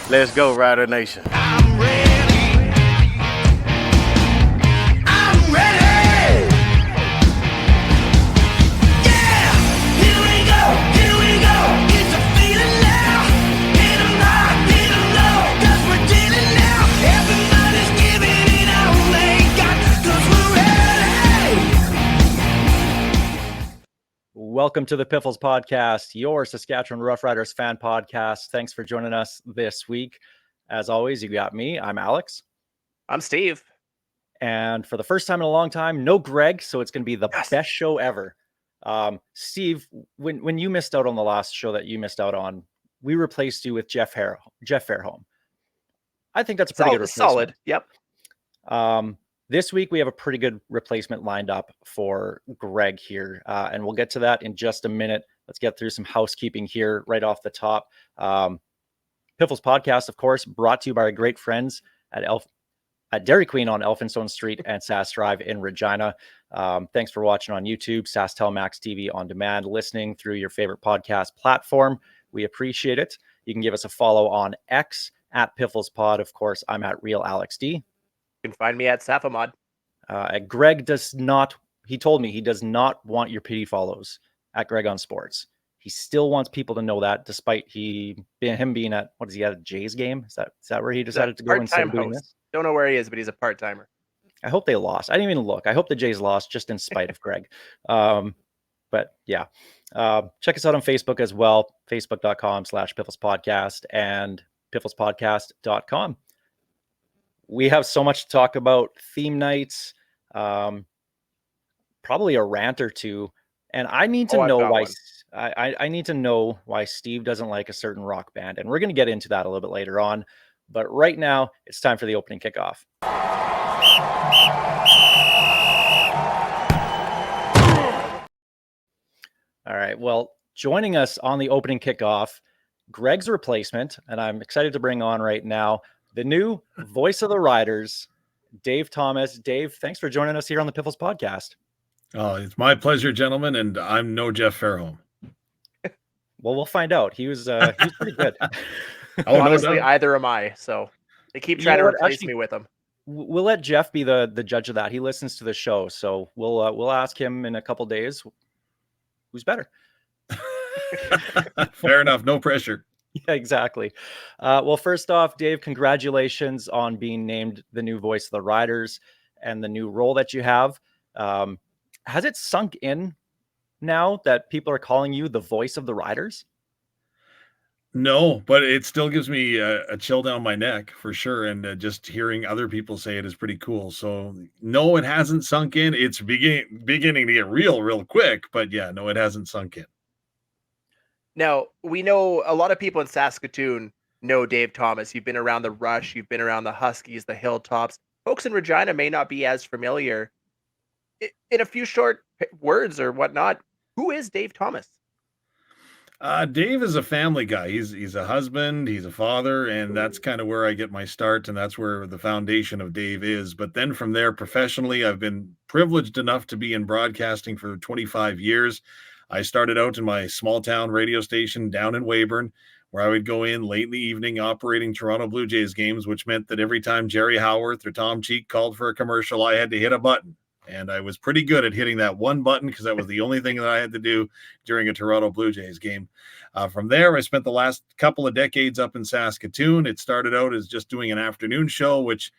Let's go, Rider Nation. I'm ready. I'm ready. Yeah, here we go. Here we go. It's a feeling now. Hit 'em high, hit 'em low, 'cause we're dealing now. Everybody's giving it all they got, 'cause we're ready. Welcome to the Piffles podcast, your Saskatchewan Roughriders fan podcast. Thanks for joining us this week. As always, you got me. I'm Alex. I'm Steve. And for the first time in a long time, no Greg, so it's going to be the Yes. best show ever. Steve, when you missed out on the last show that you missed out on, we replaced you with Jeff Fairholm. I think that's a pretty good replacement. Solid. Yep. This week, we have a pretty good replacement lined up for Greg here, and we'll get to that in just a minute. Let's get through some housekeeping here right off the top. Piffles podcast, of course, brought to you by our great friends at Dairy Queen on Elphinstone Street and Sask Drive in Regina. Thanks for watching on YouTube, Sask Telemax TV on demand, listening through your favorite podcast platform. We appreciate it. You can give us a follow on X at Piffles Pod. Of course, I'm at Real Alex D. You can find me at Safamod. Greg does not, he told me he does not want your pity follows at Greg on Sports. He still wants people to know that, despite him being at, what is he at, a Jays game? Is that where he decided to go instead of doing this? Don't know where he is, but he's a part-timer. I hope they lost. I didn't even look. I hope the Jays lost just in spite of Greg. But yeah, check us out on Facebook as well. Facebook.com/Piffles Podcast and pifflespodcast.com. We have so much to talk about. Theme nights, probably a rant or two. And I need to know why I need to know why Steve doesn't like a certain rock band. And we're going to get into that a little bit later on. But right now, it's time for the opening kickoff. All right. Well, joining us on the opening kickoff, Greg's replacement, and I'm excited to bring on right now the new voice of the Riders, Dave Thomas. Dave, thanks for joining us here on the Piffles podcast. Oh, it's my pleasure, gentlemen, and I'm no Jeff Fairholm. Well, we'll find out. He was pretty good. Honestly, either am I. So they keep trying to replace me with him. We'll let Jeff be the judge of that. He listens to the show, so we'll ask him in a couple days who's better. Fair enough. No pressure. Yeah, exactly. Well, first off, Dave, congratulations on being named the new voice of the Riders and the new role that you have. Has it sunk in now that people are calling you the voice of the Riders? No, but it still gives me a chill down my neck for sure. And just hearing other people say it is pretty cool. So no, it hasn't sunk in. It's beginning to get real quick. But yeah, no, it hasn't sunk in. Now, we know a lot of people in Saskatoon know Dave Thomas. You've been around the Rush. You've been around the Huskies, the Hilltops. Folks in Regina may not be as familiar. In a few short words or whatnot, who is Dave Thomas? Dave is a family guy. He's a husband, he's a father, and that's kind of where I get my start, and that's where the foundation of Dave is. But then from there, professionally, I've been privileged enough to be in broadcasting for 25 years. I started out in my small town radio station down in Weyburn, where I would go in late in the evening operating Toronto Blue Jays games, which meant that every time Jerry Howarth or Tom Cheek called for a commercial, I had to hit a button. And I was pretty good at hitting that one button because that was the only thing that I had to do during a Toronto Blue Jays game. From there, I spent the last couple of decades up in Saskatoon. It started out as just doing an afternoon show, which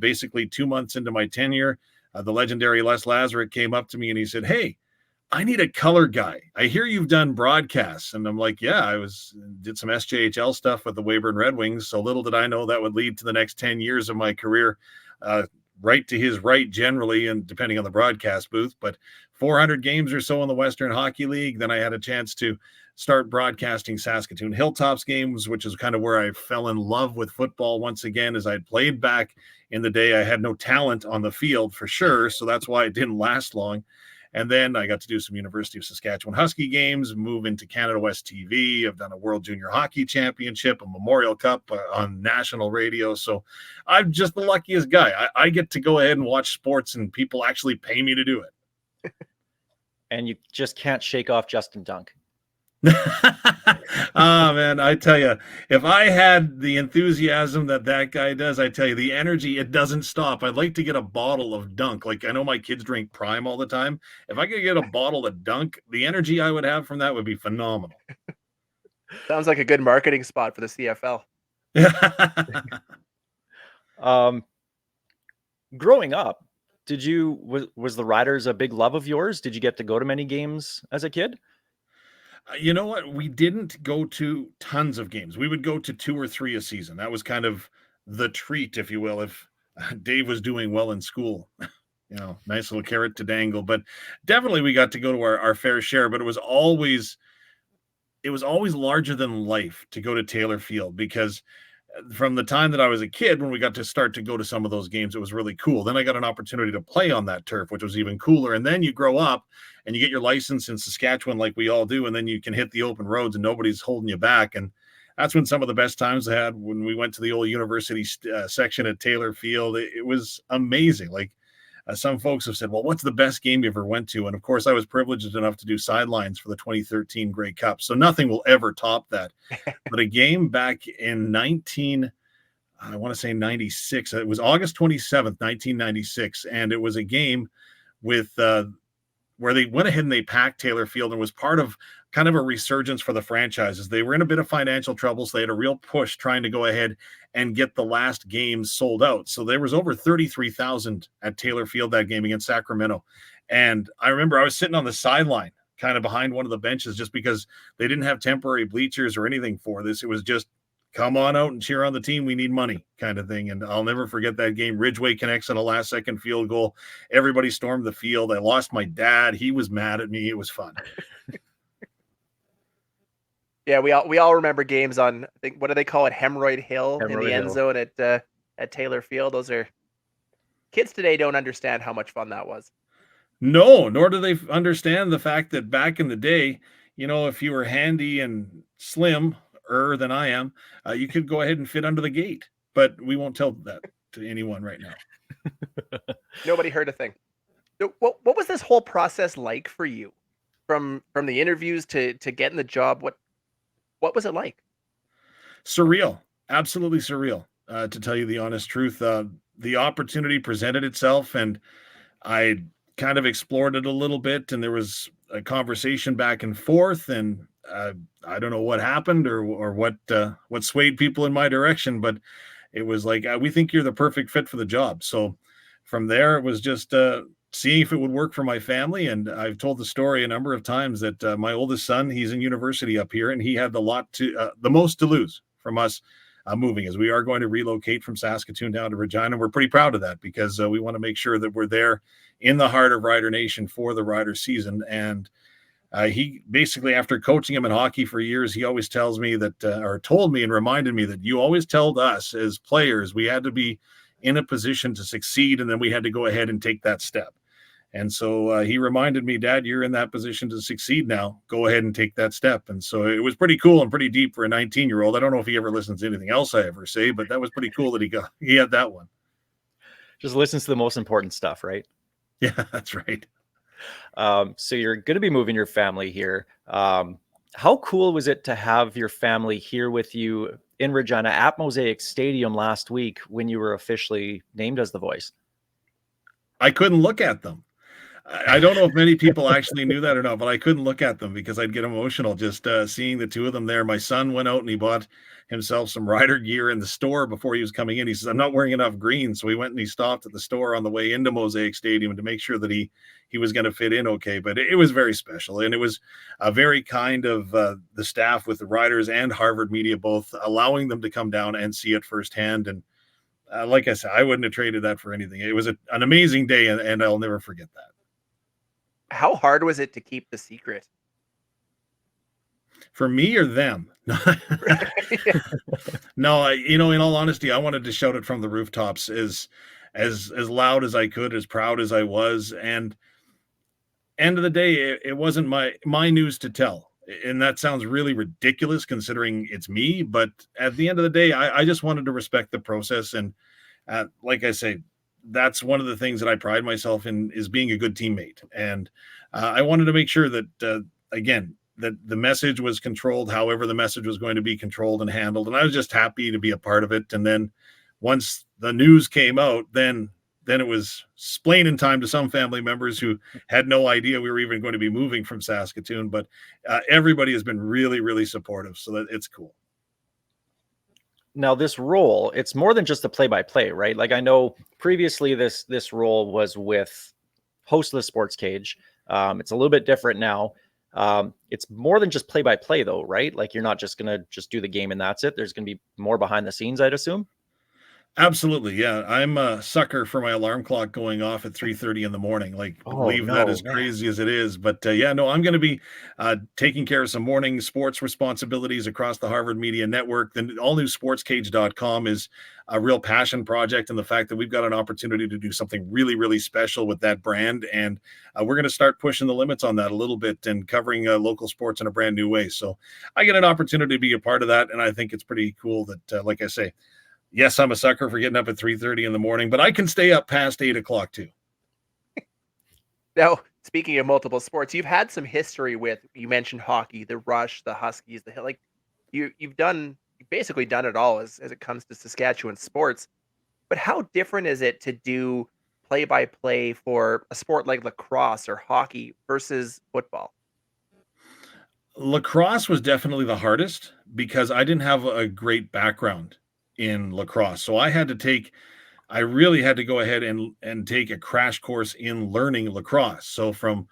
basically 2 months into my tenure, the legendary Les Lazaruk came up to me and he said, "Hey, I need a color guy. I hear you've done broadcasts." And I'm like, yeah, did some SJHL stuff with the Weyburn Red Wings. So little did I know that would lead to the next 10 years of my career, right to his right generally, and depending on the broadcast booth, but 400 games or so in the Western Hockey League. Then I had a chance to start broadcasting Saskatoon Hilltops games, which is kind of where I fell in love with football once again. As I'd played back in the day, I had no talent on the field for sure. So that's why it didn't last long. And then I got to do some University of Saskatchewan Husky games, move into Canada West TV. I've done a World Junior Hockey Championship, a Memorial Cup on national radio. So I'm just the luckiest guy. I get to go ahead and watch sports and people actually pay me to do it. And you just can't shake off Justin Dunk. Oh, man. man, I tell you, if I had the enthusiasm that guy does, I tell you, the energy, it doesn't stop. I'd like to get a bottle of Dunk. Like, I know my kids drink Prime all the time. If I could get a bottle of Dunk, the energy I would have from that would be phenomenal. Sounds like a good marketing spot for the CFL. Growing up, was the Riders a big love of yours? Did you get to go to many games as a kid? You know what? We didn't go to tons of games. We would go to 2 or 3 a season. That was kind of the treat, if you will, if Dave was doing well in school. Nice little carrot to dangle. But definitely we got to go to our fair share, but it was always larger than life to go to Taylor Field, because from the time that I was a kid, when we got to start to go to some of those games, it was really cool. Then I got an opportunity to play on that turf, which was even cooler. And then you grow up and you get your license in Saskatchewan, like we all do. And then you can hit the open roads and nobody's holding you back. And that's when some of the best times I had, when we went to the old university section at Taylor Field. It was amazing. Like, some folks have said, well, what's the best game you ever went to? And of course, I was privileged enough to do sidelines for the 2013 Grey Cup. So nothing will ever top that. But a game back in 96. It was August 27th, 1996. And it was a game with where they went ahead and they packed Taylor Field, and was part of kind of a resurgence for the franchises. They were in a bit of financial trouble, so they had a real push trying to go ahead and get the last games sold out. So there was over 33,000 at Taylor Field that game against Sacramento. And I remember I was sitting on the sideline, kind of behind one of the benches, just because they didn't have temporary bleachers or anything for this. It was just, come on out and cheer on the team. We need money, kind of thing. And I'll never forget that game. Ridgway connects on a last-second field goal. Everybody stormed the field. I lost my dad. He was mad at me. It was fun. Yeah, we all remember games on, I think, what do they call it? Hemorrhoid Hill in Hemorrhoid the end Hill. zone at Taylor Field. Those are, kids today don't understand how much fun that was. No, nor do they understand the fact that back in the day, if you were handy and slim than I am, you could go ahead and fit under the gate. But we won't tell that to anyone right now. Nobody heard a thing. So what was this whole process like for you? From the interviews to getting the job, what was it like? Surreal. Absolutely surreal, to tell you the honest truth. The opportunity presented itself, and I kind of explored it a little bit, and there was a conversation back and forth, and I don't know what happened or what swayed people in my direction, but it was like, we think you're the perfect fit for the job. So from there, it was just seeing if it would work for my family. And I've told the story a number of times that my oldest son, he's in university up here, and he had the most to lose from us moving, as we are going to relocate from Saskatoon down to Regina. We're pretty proud of that, because we want to make sure that we're there in the heart of Rider Nation for the Rider season. And he basically, after coaching him in hockey for years, he always tells me that, or told me and reminded me that, you always told us as players we had to be in a position to succeed, and then we had to go ahead and take that step. And so he reminded me, Dad, you're in that position to succeed now. Go ahead and take that step. And so it was pretty cool and pretty deep for a 19-year-old. I don't know if he ever listens to anything else I ever say, but that was pretty cool that he had that one. Just listens to the most important stuff, right? Yeah, that's right. So you're going to be moving your family here. How cool was it to have your family here with you in Regina at Mosaic Stadium last week when you were officially named as the voice? I couldn't look at them. I don't know if many people actually knew that or not, but I couldn't look at them because I'd get emotional just seeing the two of them there. My son went out and he bought himself some Rider gear in the store before he was coming in. He says, I'm not wearing enough green. So he went and he stopped at the store on the way into Mosaic Stadium to make sure that he was going to fit in okay. But it was very special. And it was a very kind of the staff with the Riders and Harvard Media, both allowing them to come down and see it firsthand. And like I said, I wouldn't have traded that for anything. It was an amazing day, and I'll never forget that. How hard was it to keep the secret? For me or them? No, in all honesty, I wanted to shout it from the rooftops as loud as I could, as proud as I was. And end of the day, it wasn't my news to tell. And that sounds really ridiculous considering it's me. But at the end of the day, I just wanted to respect the process. And like I say, that's one of the things that I pride myself in, is being a good teammate. And I wanted to make sure that, again, that the message was controlled, however the message was going to be controlled and handled. And I was just happy to be a part of it. And then once the news came out, then it was splaining time to some family members who had no idea we were even going to be moving from Saskatoon. But everybody has been really, really supportive. So that it's cool. Now this role, it's more than just a play-by-play, right? Like I know previously this role was with host of the Sports Cage. It's a little bit different now. It's more than just play-by-play though, right? Like you're not just going to just do the game and that's it. There's going to be more behind the scenes, I'd assume. Absolutely. Yeah. I'm a sucker for my alarm clock going off at 3:30 in the morning. Like, believe that as crazy as it is. But yeah, no, I'm going to be taking care of some morning sports responsibilities across the Harvard Media Network. The all new sportscage.com is a real passion project. And the fact that we've got an opportunity to do something really, really special with that brand. And we're going to start pushing the limits on that a little bit and covering local sports in a brand new way. So I get an opportunity to be a part of that. And I think it's pretty cool that, like I say, yes, I'm a sucker for getting up at 3:30 in the morning, but I can stay up past 8 o'clock too. Now, speaking of multiple sports, you've had some history with, you mentioned hockey, the Rush, the Huskies, the Hill. Like you've basically done it all as it comes to Saskatchewan sports. But how different is it to do play-by-play for a sport like lacrosse or hockey versus football? Lacrosse was definitely the hardest because I didn't have a great background in lacrosse. So I really had to go ahead and take a crash course in learning lacrosse. So from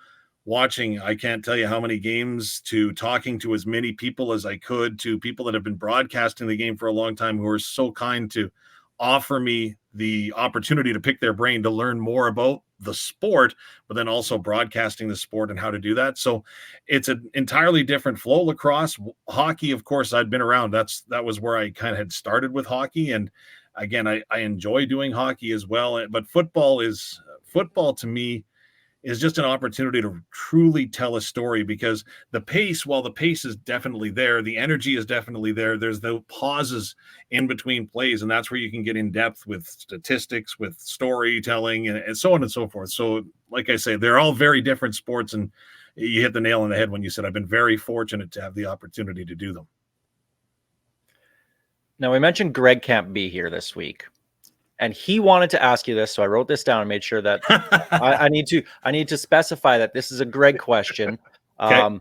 watching, I can't tell you how many games, to talking to as many people as I could, to people that have been broadcasting the game for a long time who are so kind to offer me the opportunity to pick their brain to learn more about the sport, but then also broadcasting the sport and how to do that. So it's an entirely different flow. Lacrosse, hockey, of course, I'd been around. That was where I kind of had started with hockey. And again, I enjoy doing hockey as well. But football to me is just an opportunity to truly tell a story, because while the pace is definitely there, the energy is definitely there. There's the pauses in between plays, and that's where you can get in depth with statistics, with storytelling, and so on and so forth. So, like I say, they're all very different sports, and you hit the nail on the head when you said I've been very fortunate to have the opportunity to do them. Now we mentioned Greg can't be here this week, and he wanted to ask you this, so I wrote this down and made sure that I need to specify that this is a Greg question. Okay.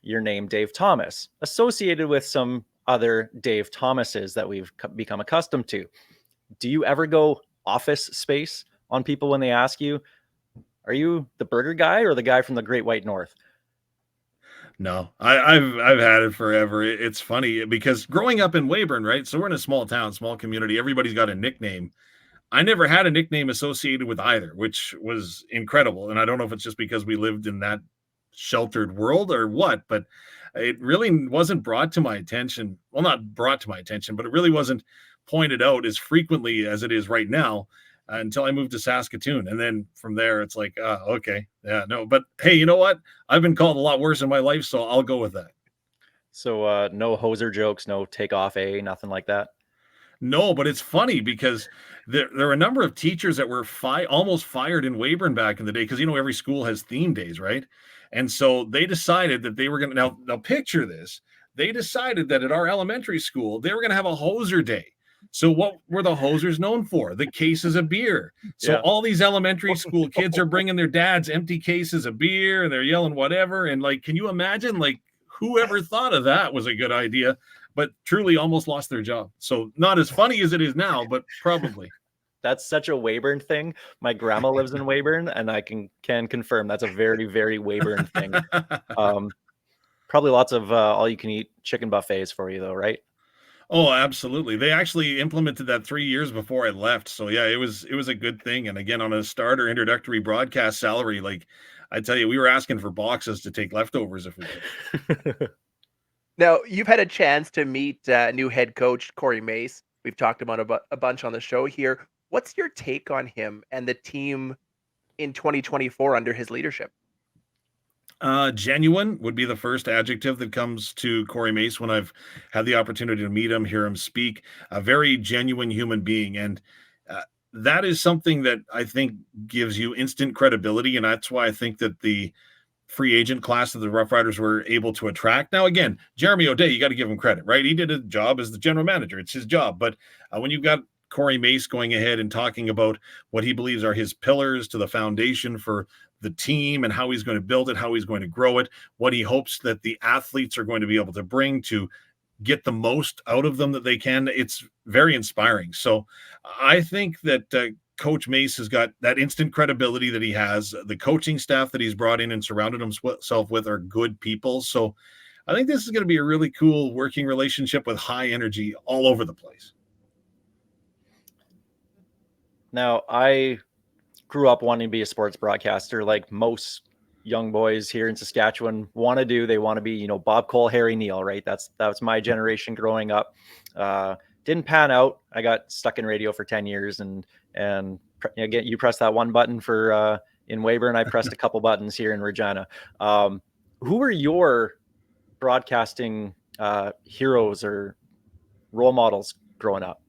Your name, Dave Thomas, associated with some other Dave Thomases that we've become accustomed to. Do you ever go Office Space on people when they ask you, are you the burger guy or the guy from the Great White North? No, I've had it forever. It's funny because growing up in Weyburn, right? So we're in a small town, small community. Everybody's got a nickname. I never had a nickname associated with either, which was incredible. And I don't know if it's just because we lived in that sheltered world or what, but it really wasn't brought to my attention. Well, not brought to my attention, but it really wasn't pointed out as frequently as it is right now until I moved to Saskatoon. And then from there, it's like, okay, yeah, no. But hey, you know what? I've been called a lot worse in my life, so I'll go with that. So no hoser jokes, no take off nothing like that? No, but it's funny because there are a number of teachers that were almost fired in Weyburn back in the day, because every school has theme days, right? And so they decided that they were going to now picture this. They decided that at our elementary school they were going to have a hoser day. So what were the hosers known for? The cases of beer. So all these elementary school kids are bringing their dads empty cases of beer and they're yelling whatever. And like, can you imagine, like, whoever thought of that was a good idea, but truly almost lost their job. So not as funny as it is now, but probably. That's such a Weyburn thing. My grandma lives in Weyburn, and I can confirm that's a very, very Weyburn thing. Probably lots of all-you-can-eat chicken buffets for you, though, right? Oh, absolutely. They actually implemented that 3 years before I left. So yeah, it was a good thing. And again, on a starter introductory broadcast salary, like I tell you, we were asking for boxes to take leftovers if we could. Now, you've had a chance to meet new head coach Corey Mace. We've talked about a bunch on the show here. What's your take on him and the team in 2024 under his leadership? Genuine would be the first adjective that comes to Corey Mace when I've had the opportunity to meet him, hear him speak. A very genuine human being. And that is something that I think gives you instant credibility. And that's why I think that the free agent class that the Rough Riders were able to attract. Now, again, Jeremy O'Day, you got to give him credit, right? He did a job as the general manager. It's his job. But when you've got Corey Mace going ahead and talking about what he believes are his pillars to the foundation for the team and how he's going to build it, how he's going to grow it, what he hopes that the athletes are going to be able to bring to get the most out of them that they can, it's very inspiring. So I think that Coach Mace has got that instant credibility that he has. The coaching staff that he's brought in and surrounded himself with are good people. So I think this is going to be a really cool working relationship with high energy all over the place. Now, I grew up wanting to be a sports broadcaster, like most young boys here in Saskatchewan want to do. They want to be, you know, Bob Cole, Harry Neal, right? That's my generation growing up. Didn't pan out. I got stuck in radio for 10 years and again, you pressed that one button for in Weyburn. I pressed a couple buttons here in Regina. Who were your broadcasting heroes or role models growing up?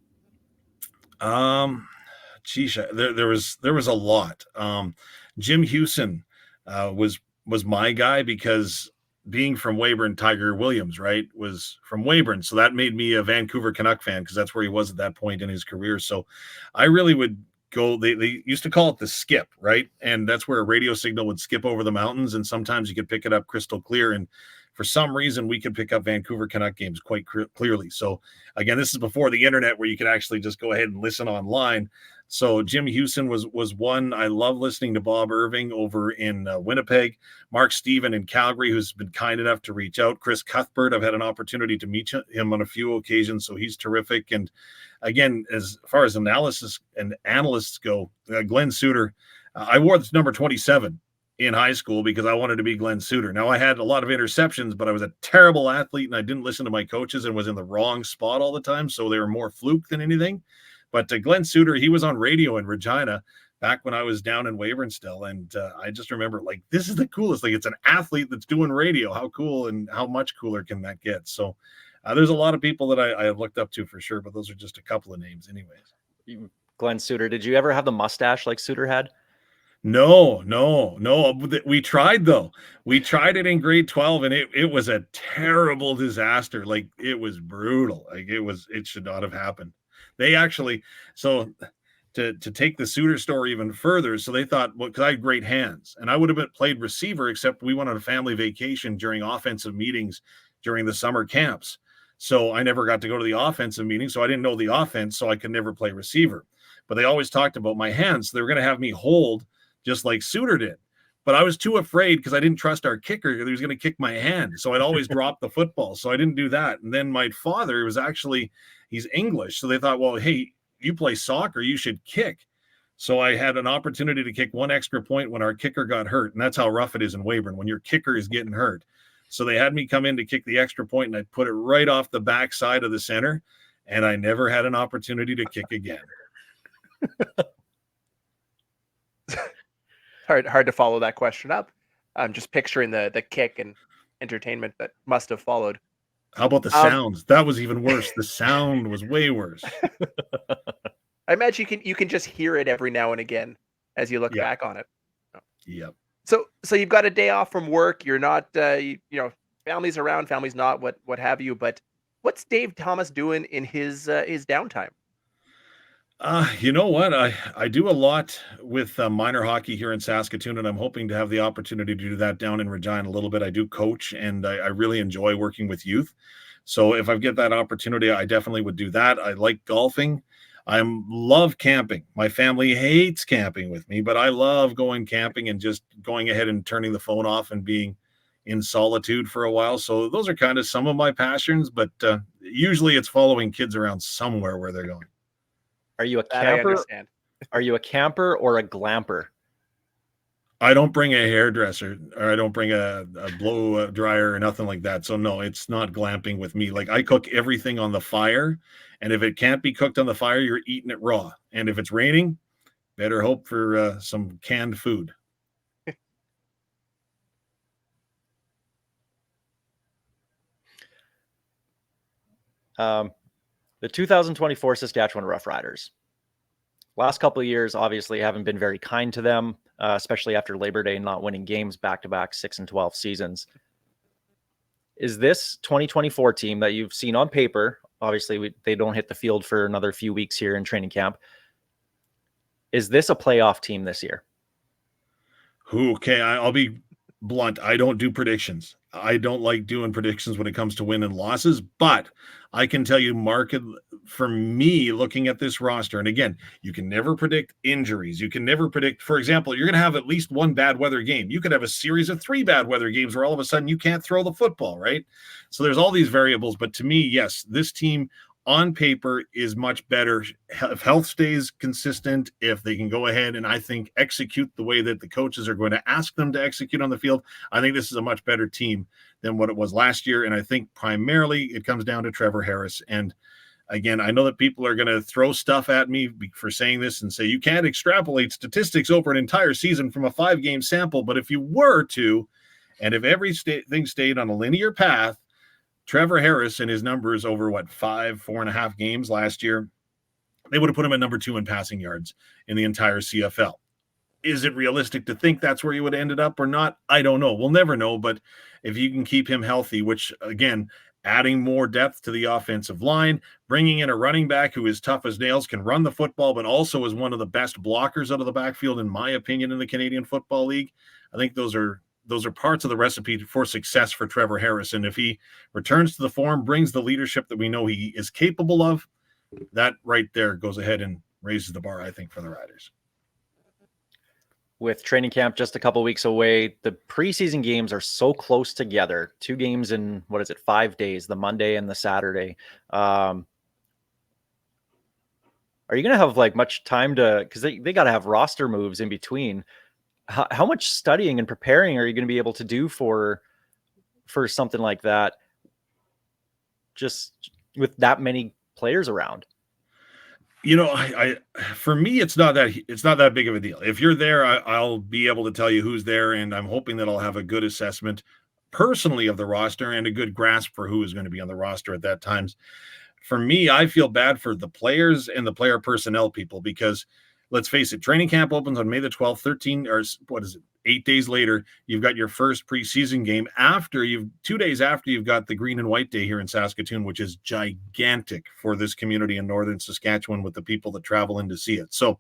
Geez, there was a lot. Jim Hewson was my guy because being from Weyburn, Tiger Williams, right, was from Weyburn. So that made me a Vancouver Canuck fan because that's where he was at that point in his career. So I really would go, they used to call it the skip, right? And that's where a radio signal would skip over the mountains. And sometimes you could pick it up crystal clear. And for some reason, we could pick up Vancouver Canuck games quite clearly. So again, this is before the internet where you could actually just go ahead and listen online. So Jim Hewson was one. I love listening to Bob Irving over in Winnipeg, Mark Steven in Calgary, who's been kind enough to reach out. Chris Cuthbert, I've had an opportunity to meet him on a few occasions, so he's terrific. And again, as far as analysis and analysts go, Glenn Suter, I wore this number 27 in high school because I wanted to be Glenn Suter. Now, I had a lot of interceptions, but I was a terrible athlete and I didn't listen to my coaches and was in the wrong spot all the time. So they were more fluke than anything. But Glenn Suter, he was on radio in Regina back when I was down in Weyburn still. And I just remember, like, this is the coolest. Like, it's an athlete that's doing radio. How cool and how much cooler can that get? So there's a lot of people that I have looked up to for sure, but those are just a couple of names anyways. Glenn Suter, did you ever have the mustache like Suter had? No. We tried, though. We tried it in grade 12 and it was a terrible disaster. Like, it was brutal. Like, it should not have happened. They actually, so to take the Suter story even further, so they thought, well, because I had great hands and I would have played receiver, except we went on a family vacation during offensive meetings during the summer camps. So I never got to go to the offensive meeting. So I didn't know the offense, so I could never play receiver. But they always talked about my hands. So they were going to have me hold just like Suter did. But I was too afraid because I didn't trust our kicker. He was going to kick my hand. So I'd always drop the football. So I didn't do that. And then my father was actually, he's English. So they thought, well, hey, you play soccer, you should kick. So I had an opportunity to kick one extra point when our kicker got hurt. And that's how rough it is in Weyburn when your kicker is getting hurt. So they had me come in to kick the extra point and I put it right off the back side of the center. And I never had an opportunity to kick again. Hard to follow that question up. I'm just picturing the kick and entertainment that must have followed. How about the sounds? That was even worse. The sound was way worse. I imagine you can just hear it every now and again as you look back on it. Yep. So you've got a day off from work. You're not, you know, family's around, family's not, what have you. But what's Dave Thomas doing in his downtime? You know what? I do a lot with minor hockey here in Saskatoon, and I'm hoping to have the opportunity to do that down in Regina a little bit. I do coach, and I really enjoy working with youth. So if I get that opportunity, I definitely would do that. I like golfing. I love camping. My family hates camping with me, but I love going camping and just going ahead and turning the phone off and being in solitude for a while. So those are kind of some of my passions, but usually it's following kids around somewhere where they're going. Are you a That I camper? understand. Are you a camper or a glamper? I don't bring a hairdresser or I don't bring a blow dryer or nothing like that. So no, it's not glamping with me. Like I cook everything on the fire. And if it can't be cooked on the fire, you're eating it raw. And if it's raining, better hope for some canned food. The 2024 Saskatchewan Roughriders. Last couple of years, obviously, haven't been very kind to them. especially after Labor Day, not winning games back-to-back 6-12 seasons. Is this 2024 team that you've seen on paper, obviously they don't hit the field for another few weeks here in training camp, is this a playoff team this year? Okay, I'll be blunt. I don't do predictions. I don't like doing predictions when it comes to win and losses, but I can tell you, for me, looking at this roster, and again, you can never predict injuries. You can never predict, for example, you're going to have at least one bad weather game. You could have a series of 3 bad weather games where all of a sudden you can't throw the football, right? So there's all these variables, but to me, yes, this team on paper is much better if health stays consistent, if they can go ahead and I think execute the way that the coaches are going to ask them to execute on the field. I think this is a much better team than what it was last year. And I think primarily it comes down to Trevor Harris. And again, I know that people are going to throw stuff at me for saying this and say you can't extrapolate statistics over an entire season from a 5-game sample. But if you were to, and if everything stayed on a linear path, Trevor Harris and his numbers over 4.5 games last year, they would have put him at number 2 in passing yards in the entire CFL. Is it realistic to think that's where he would have ended up or not? I don't know. We'll never know. But if you can keep him healthy, which again, adding more depth to the offensive line, bringing in a running back who is tough as nails, can run the football, but also is one of the best blockers out of the backfield, in my opinion, in the Canadian Football League. I think those are parts of the recipe for success for Trevor Harris. And if he returns to the form, brings the leadership that we know he is capable of, that right there goes ahead and raises the bar, I think, for the Riders. With training camp just a couple weeks away, the preseason games are so close together. 2 games in, 5 days, the Monday and the Saturday. Are you going to have much time because they got to have roster moves in between. How much studying and preparing are you going to be able to do for something like that, just with that many players around? I for me, it's not that big of a deal. If you're there, I'll be able to tell you who's there, and I'm hoping that I'll have a good assessment personally of the roster and a good grasp for who is going to be on the roster at that times. For me, I feel bad for the players and the player personnel people because let's face it, training camp opens on May the 12th, 8 days later, you've got your first preseason game 2 days after you've got the Green and White Day here in Saskatoon, which is gigantic for this community in northern Saskatchewan with the people that travel in to see it. So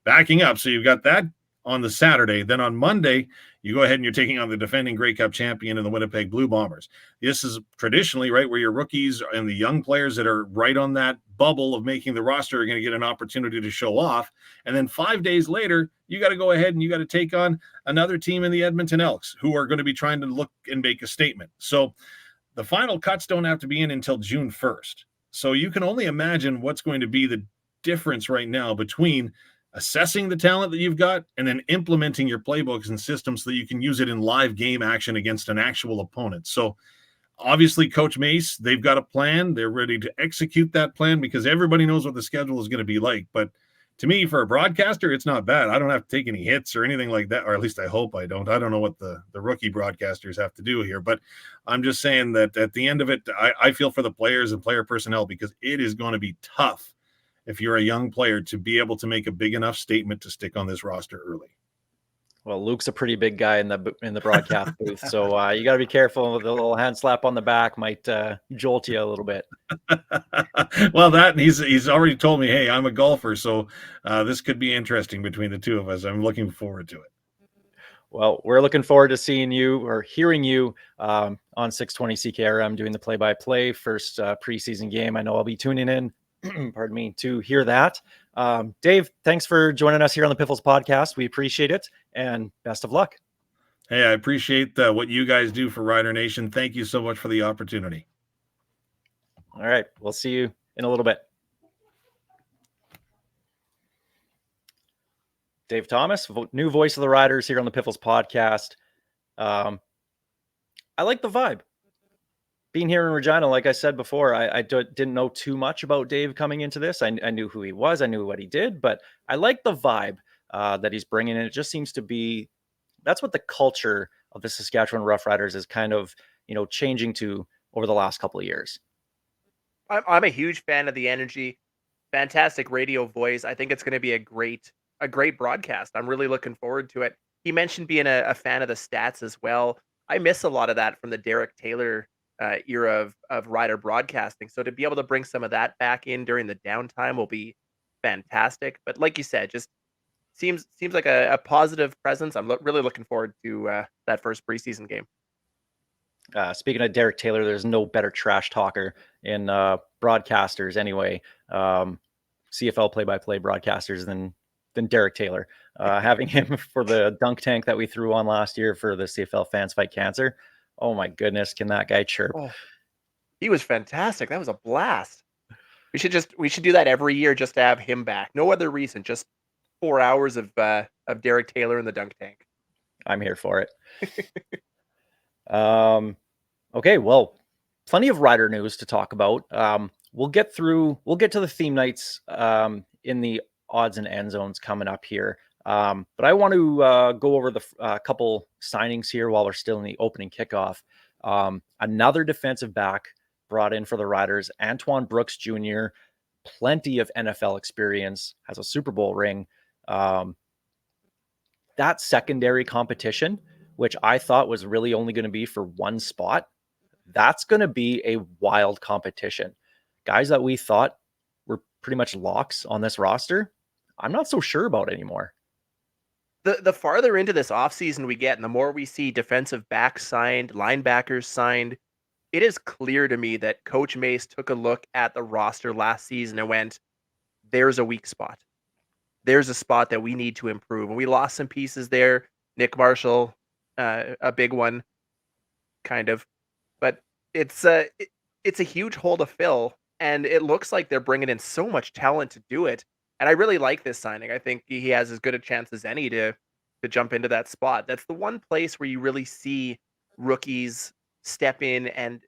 backing up, so you've got that on the Saturday. Then on Monday, you go ahead and you're taking on the defending Grey Cup champion in the Winnipeg Blue Bombers. This is traditionally, right, where your rookies and the young players that are right on that bubble of making the roster are going to get an opportunity to show off. And then 5 days later, you got to go ahead and you got to take on another team in the Edmonton Elks who are going to be trying to look and make a statement. So the final cuts don't have to be in until June 1st. So you can only imagine what's going to be the difference right now between assessing the talent that you've got and then implementing your playbooks and systems so that you can use it in live game action against an actual opponent. So obviously Coach Mace, they've got a plan. They're ready to execute that plan because everybody knows what the schedule is going to be like. But to me, for a broadcaster, it's not bad. I don't have to take any hits or anything like that, or at least I hope I don't. I don't know what the rookie broadcasters have to do here, but I'm just saying that at the end of it, I feel for the players and player personnel because it is going to be tough if you're a young player to be able to make a big enough statement to stick on this roster early. Well, Luke's a pretty big guy in the broadcast booth, so you got to be careful. The little hand slap on the back might jolt you a little bit. Well, he's already told me, hey, I'm a golfer, so this could be interesting between the two of us. I'm looking forward to it. Well, we're looking forward to seeing you or hearing you on 620 CKRM doing the play-by-play first preseason game. I know I'll be tuning in. Pardon me, to hear that. Dave, thanks for joining us here on the Piffles podcast. We appreciate it and best of luck. Hey, I appreciate what you guys do for Rider Nation. Thank you so much for the opportunity. All right. We'll see you in a little bit. Dave Thomas, new voice of the Riders here on the Piffles podcast. I like the vibe. Being here in Regina, like I said before, I didn't know too much about Dave coming into this. I knew who he was. I knew what he did, but I like the vibe that he's bringing in. It just seems to be, that's what the culture of the Saskatchewan Roughriders is kind of, changing to over the last couple of years. I'm a huge fan of the energy. Fantastic radio voice. I think it's going to be a great a great broadcast. I'm really looking forward to it. He mentioned being a fan of the stats as well. I miss a lot of that from the Derek Taylor era of Rider broadcasting. So to be able to bring some of that back in during the downtime will be fantastic. But like you said, just seems like a positive presence. I'm really looking forward to that first preseason game. Speaking of Derek Taylor, there's no better trash talker in broadcasters anyway. CFL play-by-play broadcasters than Derek Taylor. Having him for the dunk tank that we threw on last year for the CFL Fans Fight Cancer. Oh my goodness, can that guy chirp? Oh, he was fantastic. That was a blast. We should do that every year just to have him back. No other reason, just 4 hours of Derek Taylor in the dunk tank. I'm here for it. Okay, well, plenty of Rider news to talk about. We'll get to the theme nights in the odds and end zones coming up here. But I want to go over the couple signings here while we're still in the opening kickoff. Another defensive back brought in for the Riders, Antoine Brooks Jr., plenty of NFL experience, has a Super Bowl ring. That secondary competition, which I thought was really only going to be for one spot, that's going to be a wild competition. Guys that we thought were pretty much locks on this roster, I'm not so sure about anymore. The farther into this offseason we get, and the more we see defensive backs signed, linebackers signed, it is clear to me that Coach Mace took a look at the roster last season and went, there's a weak spot. There's a spot that we need to improve. And we lost some pieces there. Nick Marshall, a big one, kind of. But it's a huge hole to fill. And it looks like they're bringing in so much talent to do it. And I really like this signing. I think he has as good a chance as any to jump into that spot. That's the one place where you really see rookies step in and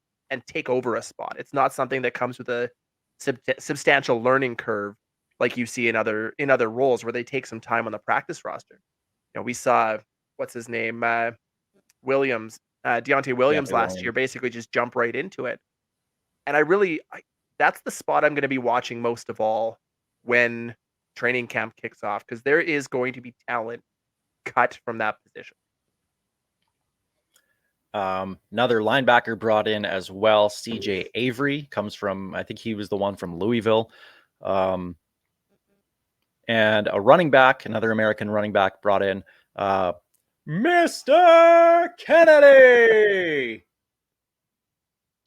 take over a spot. It's not something that comes with a substantial learning curve like you see in other roles where they take some time on the practice roster. You know, we saw what's his name, Williams, Deontay Williams last year, basically just jump right into it. And that's the spot I'm going to be watching most of all when training camp kicks off, because there is going to be talent cut from that position. Another linebacker brought in as well, CJ Avery, comes from, I think he was the one from Louisville. And a running back, another American running back brought in, Mr.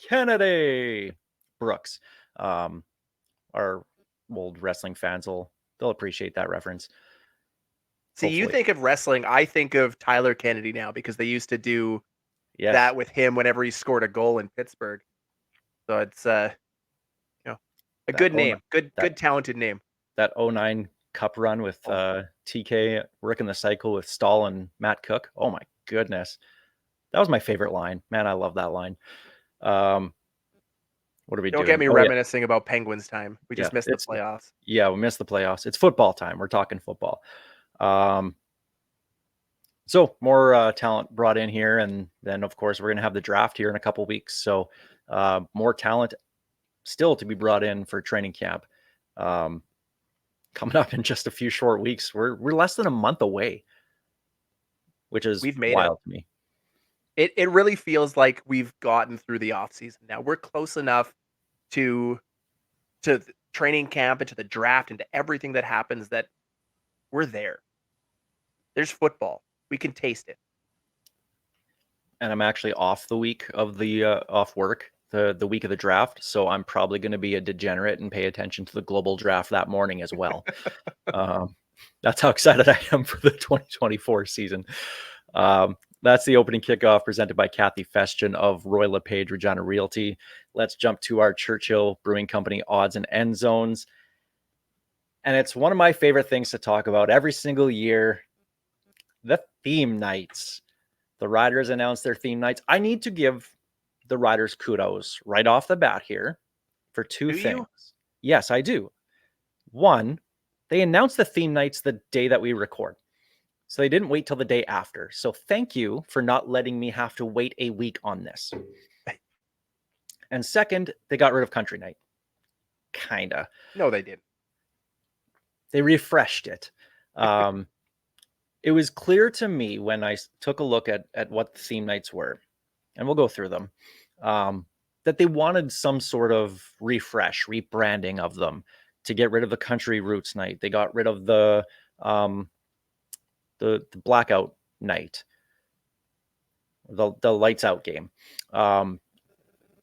Kennedy Brooks. Our old wrestling fans they'll appreciate that reference. See, hopefully. You think of wrestling, I think of Tyler Kennedy now, because they used to do that with him whenever he scored a goal in Pittsburgh. So it's a good name, good talented name. That 09 Cup run with TK working the cycle with Stahl and Matt Cook. Oh my goodness, that was my favorite line. Man, I love that line. What are we doing? Don't get me reminiscing about Penguins time. We just missed the playoffs. Yeah, we missed the playoffs. It's football time. We're talking football. So more talent brought in here, and then of course we're going to have the draft here in a couple weeks. So more talent still to be brought in for training camp. Coming up in just a few short weeks. We're less than a month away, which is wild to me. It really feels like we've gotten through the off season. Now we're close enough to training camp and to the draft and to everything that happens that we're there. There's football. We can taste it. And I'm actually off the week of the off work, the week of the draft. So I'm probably going to be a degenerate and pay attention to the global draft that morning as well. That's how excited I am for the 2024 season. That's the opening kickoff presented by Kathy Festian of Roy LePage Regina Realty. Let's jump to our Churchill Brewing Company odds and end zones. And it's one of my favorite things to talk about every single year. The theme nights. The Riders announce their theme nights. I need to give the Riders kudos right off the bat here for two things. Yes, I do. One, they announced the theme nights the day that we record. So they didn't wait till the day after. So thank you for not letting me have to wait a week on this. And second, they got rid of Country Night. Kinda. No, they didn't. They refreshed it. It was clear to me when I took a look at what the theme nights were, and we'll go through them, that they wanted some sort of refresh, rebranding of them to get rid of the country roots night. They got rid of the blackout night, the lights out game,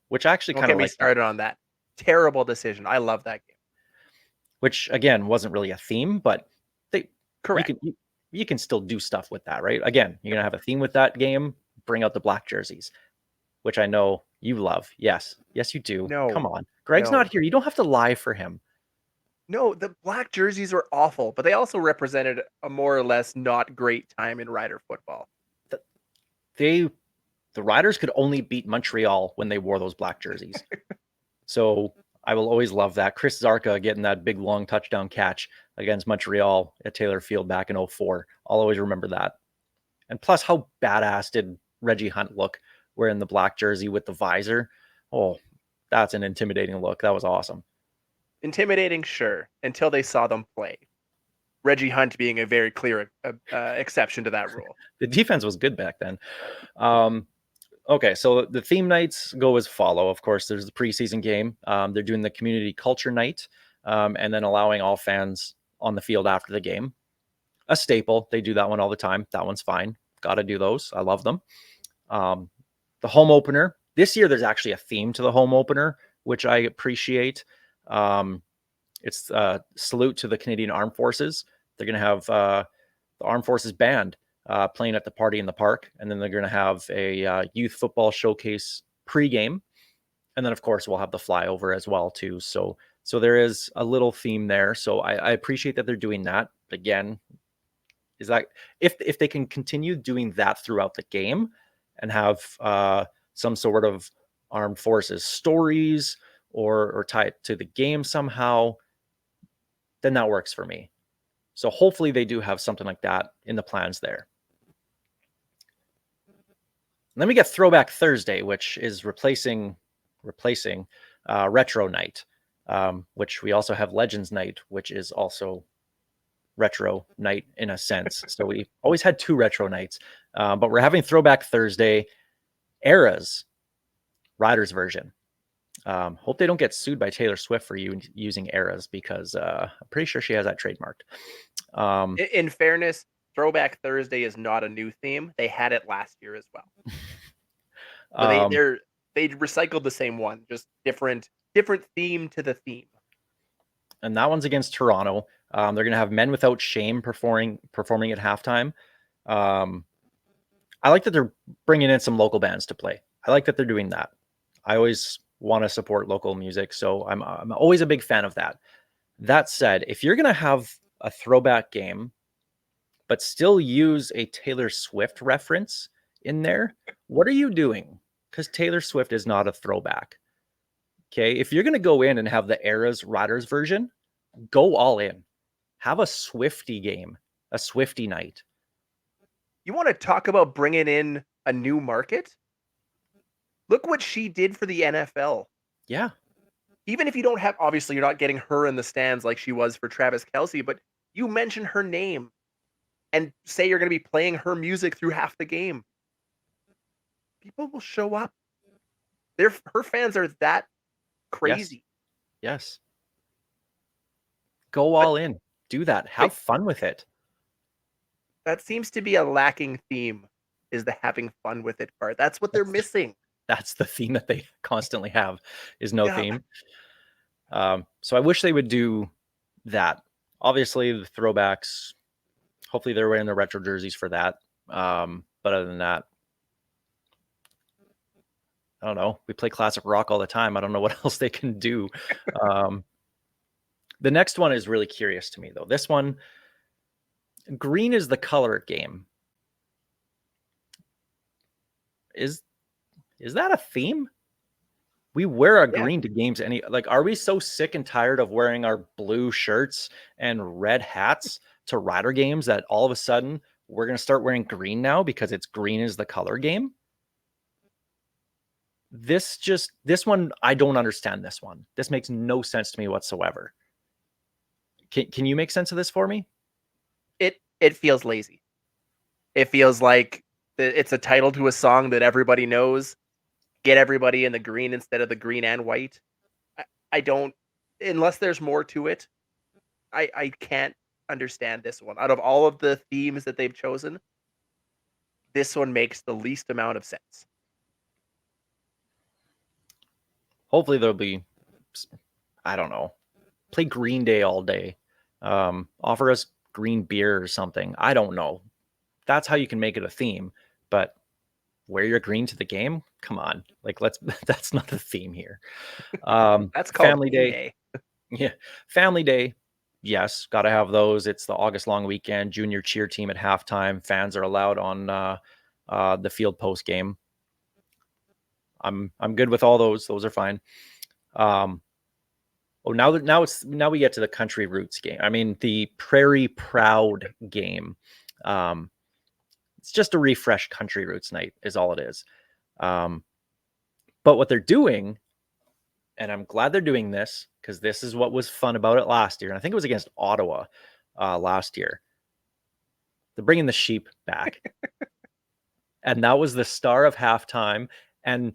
which I actually Don't kind get of me like that. started on that. Terrible decision. I love that game. Which again wasn't really a theme, but Correct. You can still do stuff with that, right? Again, you're gonna have a theme with that game. Bring out the black jerseys, which I know you love. Yes, you do. No, Come on, Greg's no. not here. You don't have to lie for him. No, the black jerseys were awful, but they also represented a more or less not great time in Rider football. The Riders could only beat Montreal when they wore those black jerseys. So I will always love that. Chris Zarka getting that big long touchdown catch against Montreal at Taylor Field back in 04. I'll always remember that. And plus, how badass did Reggie Hunt look wearing the black jersey with the visor? Oh, that's an intimidating look. That was awesome. Intimidating, sure, until they saw them play. Reggie Hunt being a very clear exception to that rule. The defense was good back then. Okay, so the theme nights go as follow. Of course, there's the preseason game. They're doing the community culture night, and then allowing all fans on the field after the game. A staple. They do that one all the time. That one's fine. Got to do those. I love them. The home opener. This year, there's actually a theme to the home opener, which I appreciate. It's salute to the Canadian Armed Forces. They're going to have the Armed Forces band playing at the party in the park, and then they're going to have a youth football showcase pregame, and then of course we'll have the flyover as well too. So there is a little theme there. So I appreciate that they're doing that. Again, is that if they can continue doing that throughout the game and have some sort of armed forces stories or tie it to the game somehow, then that works for me. So hopefully they do have something like that in the plans there. And then we get Throwback Thursday, which is replacing Retro Night, which we also have Legends Night, which is also Retro Night in a sense. So we always had two Retro Nights, but we're having Throwback Thursday, Eras, Riders version. Hope they don't get sued by Taylor Swift for using Eras, because I'm pretty sure she has that trademarked. In fairness, Throwback Thursday is not a new theme. They had it last year as well. They recycled the same one, just different theme to the theme. And that one's against Toronto. They're going to have Men Without Shame performing at halftime. I like that they're bringing in some local bands to play. I like that they're doing that. I always want to support local music, so I'm always a big fan of that. That said, if you're going to have a throwback game, but still use a Taylor Swift reference in there, what are you doing? Because Taylor Swift is not a throwback. Okay, if you're going to go in and have the Eras Riders version, go all in. Have a Swifty game, a Swifty night. You want to talk about bringing in a new market? Look what she did for the NFL. Yeah. Even if you don't have, obviously, you're not getting her in the stands like she was for Travis Kelce, but you mention her name and say you're going to be playing her music through half the game. People will show up. Her fans are that crazy. Yes. Go all in. Do that. Have fun with it. That seems to be a lacking theme, is the having fun with it part. That's what they're missing. That's the theme that they constantly have, is no theme. So I wish they would do that. Obviously, the throwbacks, hopefully they're wearing the retro jerseys for that. But other than that, I don't know. We play classic rock all the time. I don't know what else they can do. The next one is really curious to me, though. This one, green is the color game. Is that a theme? We wear a green to games. Are we so sick and tired of wearing our blue shirts and red hats to Rider games that all of a sudden we're going to start wearing green now because it's green is the color game? This one, I don't understand this one. This makes no sense to me whatsoever. Can you make sense of this for me? it feels lazy. It feels like it's a title to a song that everybody knows. Get everybody in the green instead of the green and white. I don't, unless there's more to it, I can't understand this one. Out of all of the themes that they've chosen, this one makes the least amount of sense. Hopefully there'll be, I don't know, play Green Day all day. Offer us green beer or something. I don't know. That's how you can make it a theme. But wear your green to the game? Come on. Like, that's not the theme here. That's called Family Green Day. Yeah. Family Day. Yes. Got to have those. It's the August long weekend, junior cheer team at halftime. Fans are allowed on the field post game. I'm good with all those. Those are fine. Now we get to the Country Roots game. I mean, the Prairie Proud game. It's just a refresh Country Roots night is all it is. But what they're doing, and I'm glad they're doing this because this is what was fun about it last year. And I think it was against Ottawa last year. They're bringing the sheep back. And that was the star of halftime. And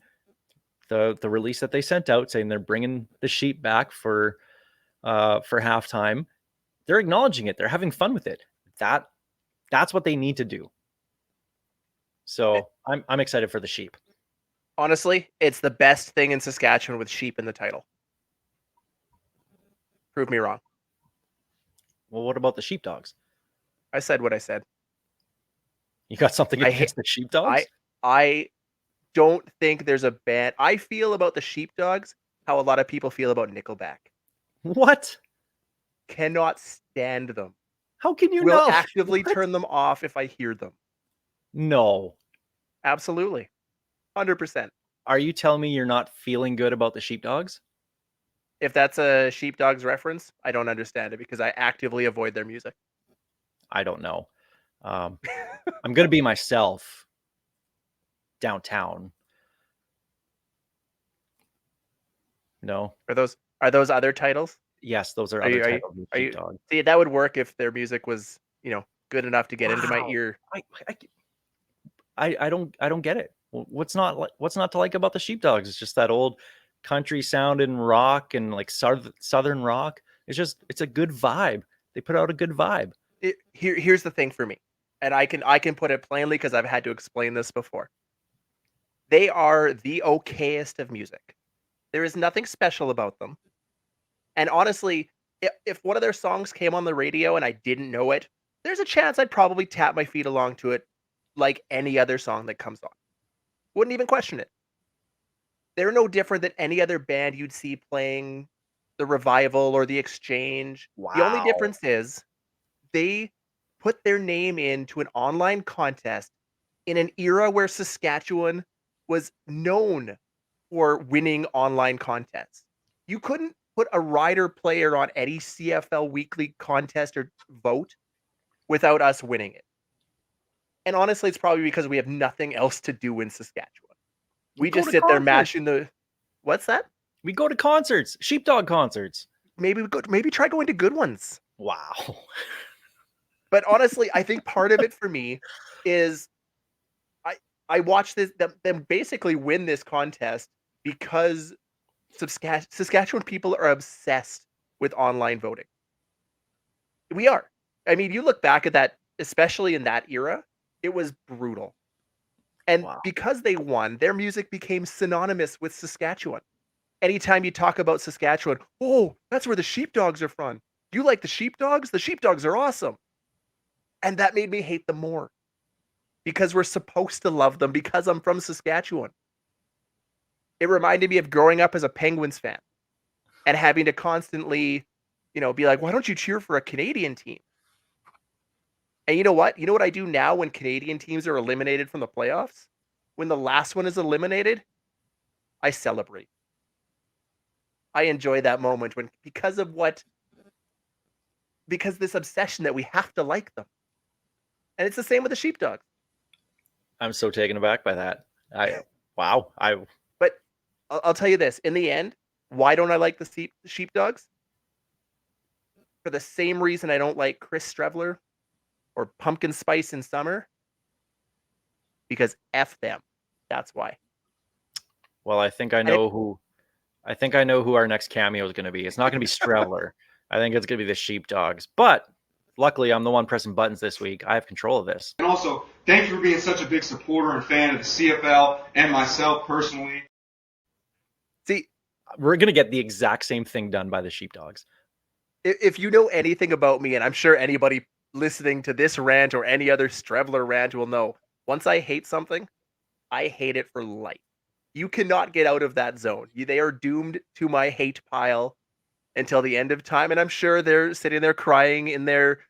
the release that they sent out saying they're bringing the sheep back for halftime, they're acknowledging it. They're having fun with it. That's what they need to do. So I'm excited for the sheep. Honestly, it's the best thing in Saskatchewan with sheep in the title. Prove me wrong. Well, what about the Sheepdogs? I said what I said. You got something I against the Sheepdogs? I don't think there's a band. I feel about the Sheepdogs how a lot of people feel about Nickelback. What? Cannot stand them. How can you Will not? actively What? turn them off if I hear them. No. Absolutely. 100%. Are you telling me you're not feeling good about the Sheepdogs? If that's a Sheepdogs reference, I don't understand it because I actively avoid their music. I don't know. I'm going to be myself downtown. No. Are those other titles? Yes, those are Are you- other are you- titles of are you- Sheepdog. See, that would work if their music was, good enough to get into my Wow. ear. I don't get it. What's not to like about the Sheepdogs? It's just that old country sounding rock and like southern rock. It's a good vibe. They put out a good vibe. Here's the thing for me, and I can put it plainly because I've had to explain this before. They are the okayest of music. There is nothing special about them. And honestly, if one of their songs came on the radio and I didn't know it, there's a chance I'd probably tap my feet along to it like any other song that comes on. Wouldn't even question it. They're no different than any other band you'd see playing the Revival or the Exchange. The only Wow. difference is they put their name into an online contest in an era where Saskatchewan was known for winning online contests. You couldn't put a rider player on any CFL weekly contest or vote without us winning it. And honestly, it's probably because we have nothing else to do in Saskatchewan. We go just to sit there concerts. mashing the. What's that? We go to concerts, Sheepdog concerts. Maybe try going to good ones. Wow. But honestly, I think part of it for me is I watched them basically win this contest because Saskatchewan people are obsessed with online voting. We are. I mean, you look back at that, especially in that era, it was brutal. And Wow. because they won, their music became synonymous with Saskatchewan. Anytime you talk about Saskatchewan, oh, that's where the Sheepdogs are from. You like the Sheepdogs? The Sheepdogs are awesome. And that made me hate them more because we're supposed to love them because I'm from Saskatchewan. It reminded me of growing up as a Penguins fan and having to constantly, be like, why don't you cheer for a Canadian team? And you know what? You know what I do now when Canadian teams are eliminated from the playoffs? When the last one is eliminated, I celebrate. I enjoy that moment because this obsession that we have to like them. And it's the same with the Sheepdogs. I'm so taken aback by that. Wow. But I'll tell you this, in the end, why don't I like the Sheepdogs? For the same reason I don't like Chris Streveler or pumpkin spice in summer, because F them. That's why. Well, I think I And it, know who our next cameo is going to be. It's not going to be Streveler. I think it's going to be the Sheepdogs. But luckily, I'm the one pressing buttons this week. I have control of this. And also, thank you for being such a big supporter and fan of the CFL and myself personally. see, We're going to get the exact same thing done by the Sheepdogs. if you know anything about me, and I'm sure anybody listening to this rant or any other Streveler rant will know, once I hate something, I hate it for life. You cannot get out of that zone. They are doomed to my hate pile until the end of time. And I'm sure they're sitting there crying in their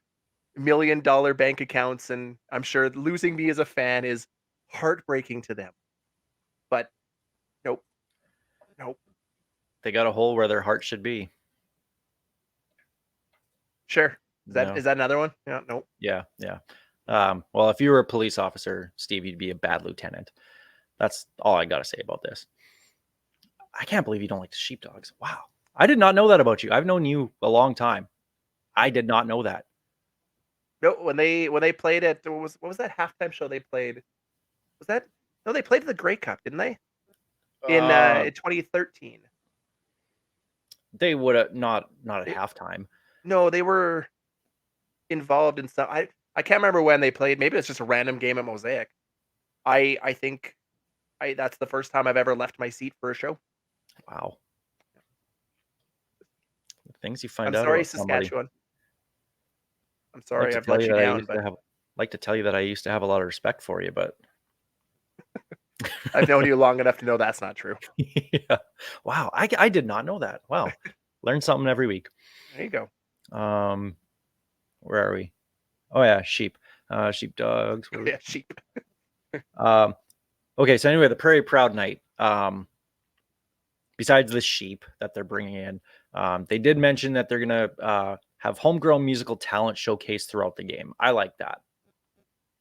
$1 million bank accounts. And I'm sure losing me as a fan is heartbreaking to them. But nope. They got a hole where their heart should be. Sure. Is that No. is that another one? Yeah, nope. Yeah. Well, if you were a police officer, Steve, you'd be a bad lieutenant. That's all I got to say about this. I can't believe you don't like the Sheepdogs. Wow. I did not know that about you. I've known you a long time. I did not know that. No, when they played at what was that halftime show they played? Was that no? They played the Grey Cup, didn't they? In 2013. They would have not at halftime. No, they were involved in some. I can't remember when they played. Maybe it's just a random game at Mosaic. I think that's the first time I've ever left my seat for a show. Wow. The things you find I'm out sorry, about somebody. Saskatchewan. I'm sorry to I've tell let you that I down, used but like to tell you that I used to have a lot of respect for you, but I've known you long enough to know that's not true. yeah. Wow. I did not know that. Wow. Learn something every week. There you go. Where are we? Oh yeah, sheepdogs. Yeah, sheep. Okay, so anyway, the Prairie Proud night. Besides the sheep that they're bringing in, they did mention that they're gonna have homegrown musical talent showcased throughout the game. I like that.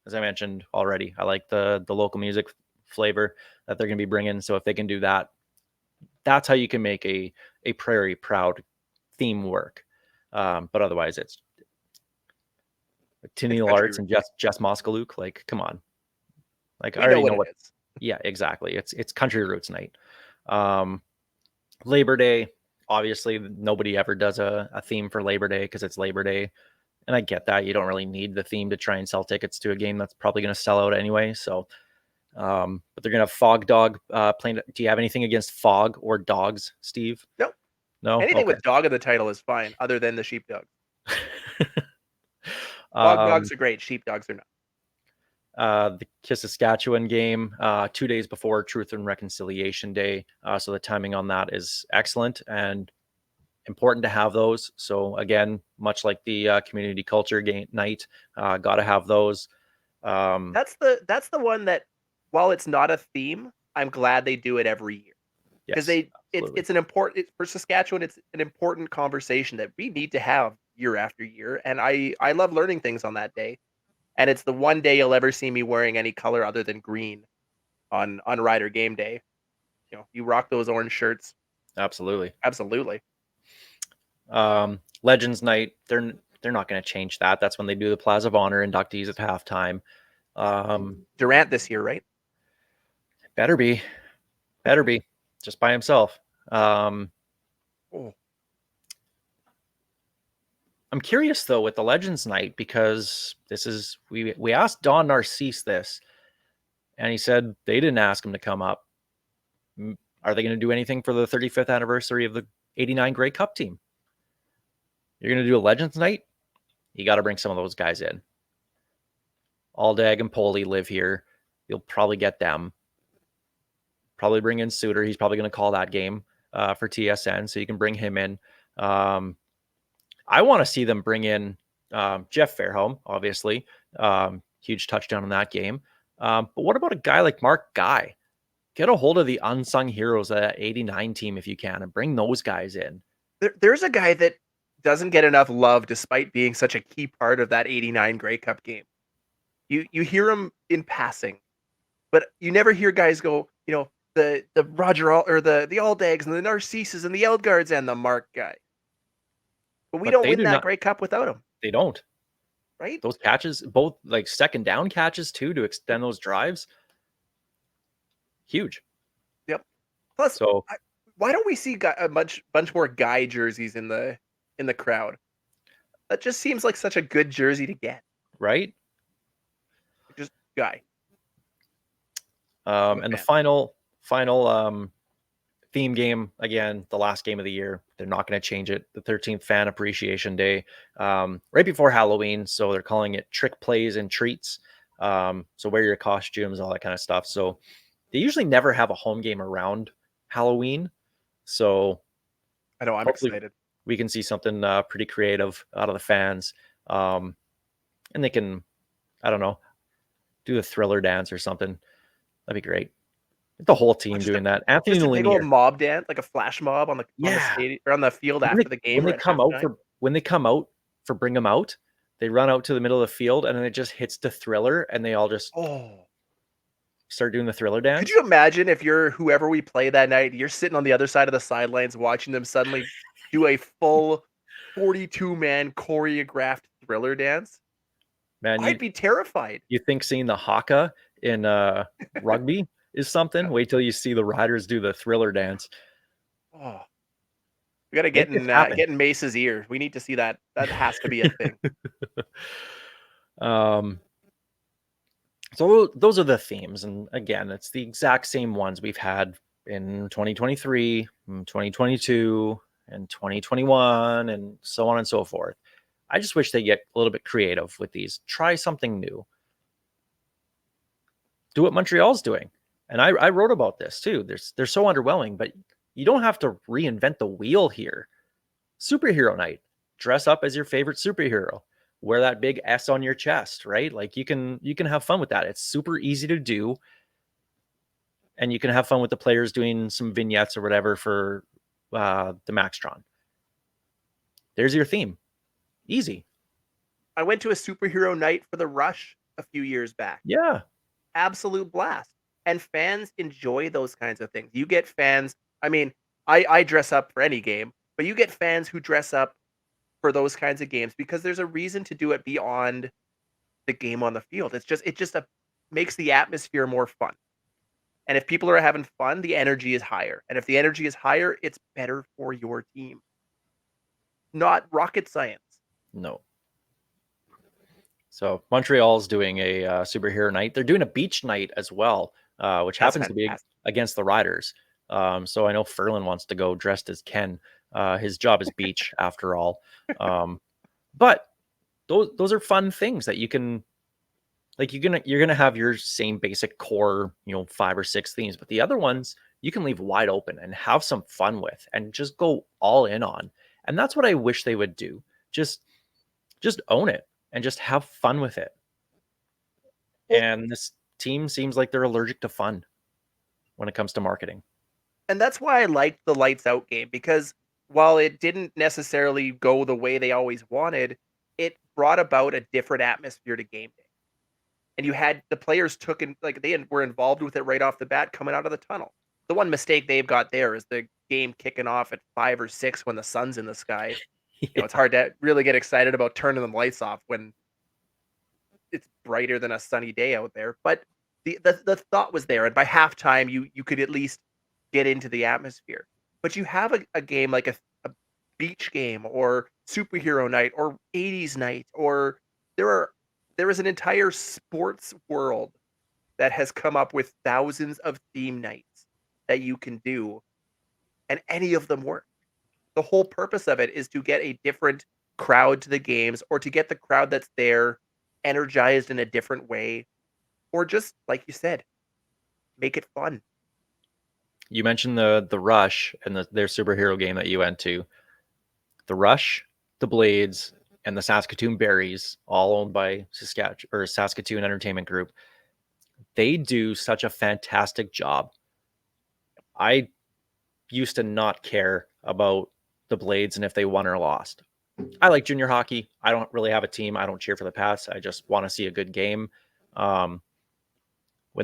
As I mentioned already, I like the local music flavor that they're gonna be bringing. So if they can do that, that's how you can make a Prairie Proud theme work. But otherwise, it's Tennille Arts and Jess Moskaluk. Like, come on. Like, I already know what it is. Yeah, exactly. It's country roots night. Labor Day, obviously nobody ever does a theme for Labor Day because it's Labor Day. And I get that. You don't really need the theme to try and sell tickets to a game that's probably going to sell out anyway. So, but they're going to have Fog Dog playing. Do you have anything against Fog or dogs, Steve? Nope. No? Anything Okay. with dog in the title is fine, other than the sheepdog. Fog dogs are great. Sheepdogs are not. The Kiss Saskatchewan game 2 days before Truth and Reconciliation Day. So the timing on that is excellent and important to have those. So again, much like the community culture game night, got to have those. That's the one that, while it's not a theme, I'm glad they do it every year, because Yes, it's an important for Saskatchewan. It's an important conversation that we need to have year after year, and I love learning things on that day. And it's the one day you'll ever see me wearing any color other than green on Rider game day. You know, you rock those orange shirts. absolutely. Legends night, they're not going to change that. That's when they do the Plaza of Honor inductees at halftime. Durant this year, right? Better be just by himself. I'm curious though with the Legends night, because this is we asked Don Narcisse this, and he said they didn't ask him to come up. Are they going to do anything for the 35th anniversary of the '89 Grey Cup team? You're going to do a Legends night? You got to bring some of those guys in. Aldag and Poley live here. You'll probably get them. Probably bring in Suter. He's probably going to call that game for TSN, so you can bring him in. I want to see them bring in Jeff Fairholm, obviously. Huge touchdown in that game. But what about a guy like Mark Guy? Get a hold of the unsung heroes of that '89 team if you can, and bring those guys in. There's a guy that doesn't get enough love despite being such a key part of that '89 Grey Cup game. You hear him in passing, but you never hear guys go, you know, the Roger or the Aldags and the Narcissus and the Eldgards and the Mark Guy. But we don't win that Grey Cup without him. They don't. right? Those catches, both like second down catches too, to extend those drives, huge. Yep. Plus, So why don't we see a bunch more guy jerseys in the crowd? That just seems like such a good jersey to get. right. Just guy. I'm a And the fan. final theme game, again, the last game of the year. They're not going to change it. The 13th Fan Appreciation Day, right before Halloween. So they're calling it Trick Plays and Treats. So wear your costumes, all that kind of stuff. So they usually never have a home game around Halloween. So I know, I'm hopefully excited. we can see something pretty creative out of the fans. And they can, I don't know, do the Thriller dance or something. That'd be great. The whole team doing that. Anthony Just a big old Lanier. mob dance, like a flash mob on the Yeah. stadium or on the field When after the game or at halftime. when they come out for Bring 'Em Out, they run out to the middle of the field and then it just hits the Thriller and they all just Oh, start doing the Thriller could dance. you imagine if you're whoever we play that night, you're sitting on the other side of the sidelines watching them suddenly do a full 42-man choreographed Thriller dance? Man, I'd be terrified. you think seeing the haka in rugby is something? Wait till you see the Riders do the Thriller dance. Oh, we got to Make this happen. get in Mace's ear. We need to see that. That has to be a thing. So those are the themes, and again, it's the exact same ones we've had in 2023, 2022, and 2021, and so on and so forth. I just wish they get a little bit creative with these. Try something new. Do what Montreal's doing. And I wrote about this too. They're so underwhelming, but you don't have to reinvent the wheel here. Superhero night. Dress up as your favorite superhero. Wear that big S on your chest, right? Like you can have fun with that. It's super easy to do. And you can have fun with the players doing some vignettes or whatever for the Maxtron. There's your theme. Easy. I went to a superhero night for the Rush a few years back. Yeah. Absolute blast. And fans enjoy those kinds of things. You get fans, I mean, I dress up for any game, but you get fans who dress up for those kinds of games because there's a reason to do it beyond the game on the field. It just makes the atmosphere more fun. And if people are having fun, the energy is higher. And if the energy is higher, it's better for your team. Not rocket science. No. So Montreal's doing a superhero night. They're doing a beach night as well, which That's happens to be fantastic. against the Riders. So I know Ferlin wants to go dressed as Ken. His job is beach after all. But those are fun things that you can, like, you're gonna have your same basic core, 5 or 6 themes, but the other ones you can leave wide open and have some fun with and just go all in on. And that's what I wish they would do. Just own it and just have fun with it. And this team seems like they're allergic to fun when it comes to marketing. And that's why I liked the lights out game, because while it didn't necessarily go the way they always wanted, it brought about a different atmosphere to game day. And you had the players were involved with it right off the bat coming out of the tunnel. The one mistake they've got there is the game kicking off at 5 or 6 when the sun's in the sky. It's hard to really get excited about turning the lights off when it's brighter than a sunny day out there. But the thought was there, and by halftime you could at least get into the atmosphere. But you have a game like a beach game or superhero night or 80s night, or there is an entire sports world that has come up with thousands of theme nights that you can do, and any of them work. The whole purpose of it is to get a different crowd to the games, or to get the crowd that's there energized in a different way, or just like you said, make it fun. You mentioned the Rush and their superhero game that you went to. The Rush, the Blades, and the Saskatoon Berries, all owned by Saskatoon Entertainment Group. They do such a fantastic job. I used to not care about the Blades and if they won or lost. I like junior hockey. I don't really have a team. I don't cheer for the Pats. I just want to see a good game. When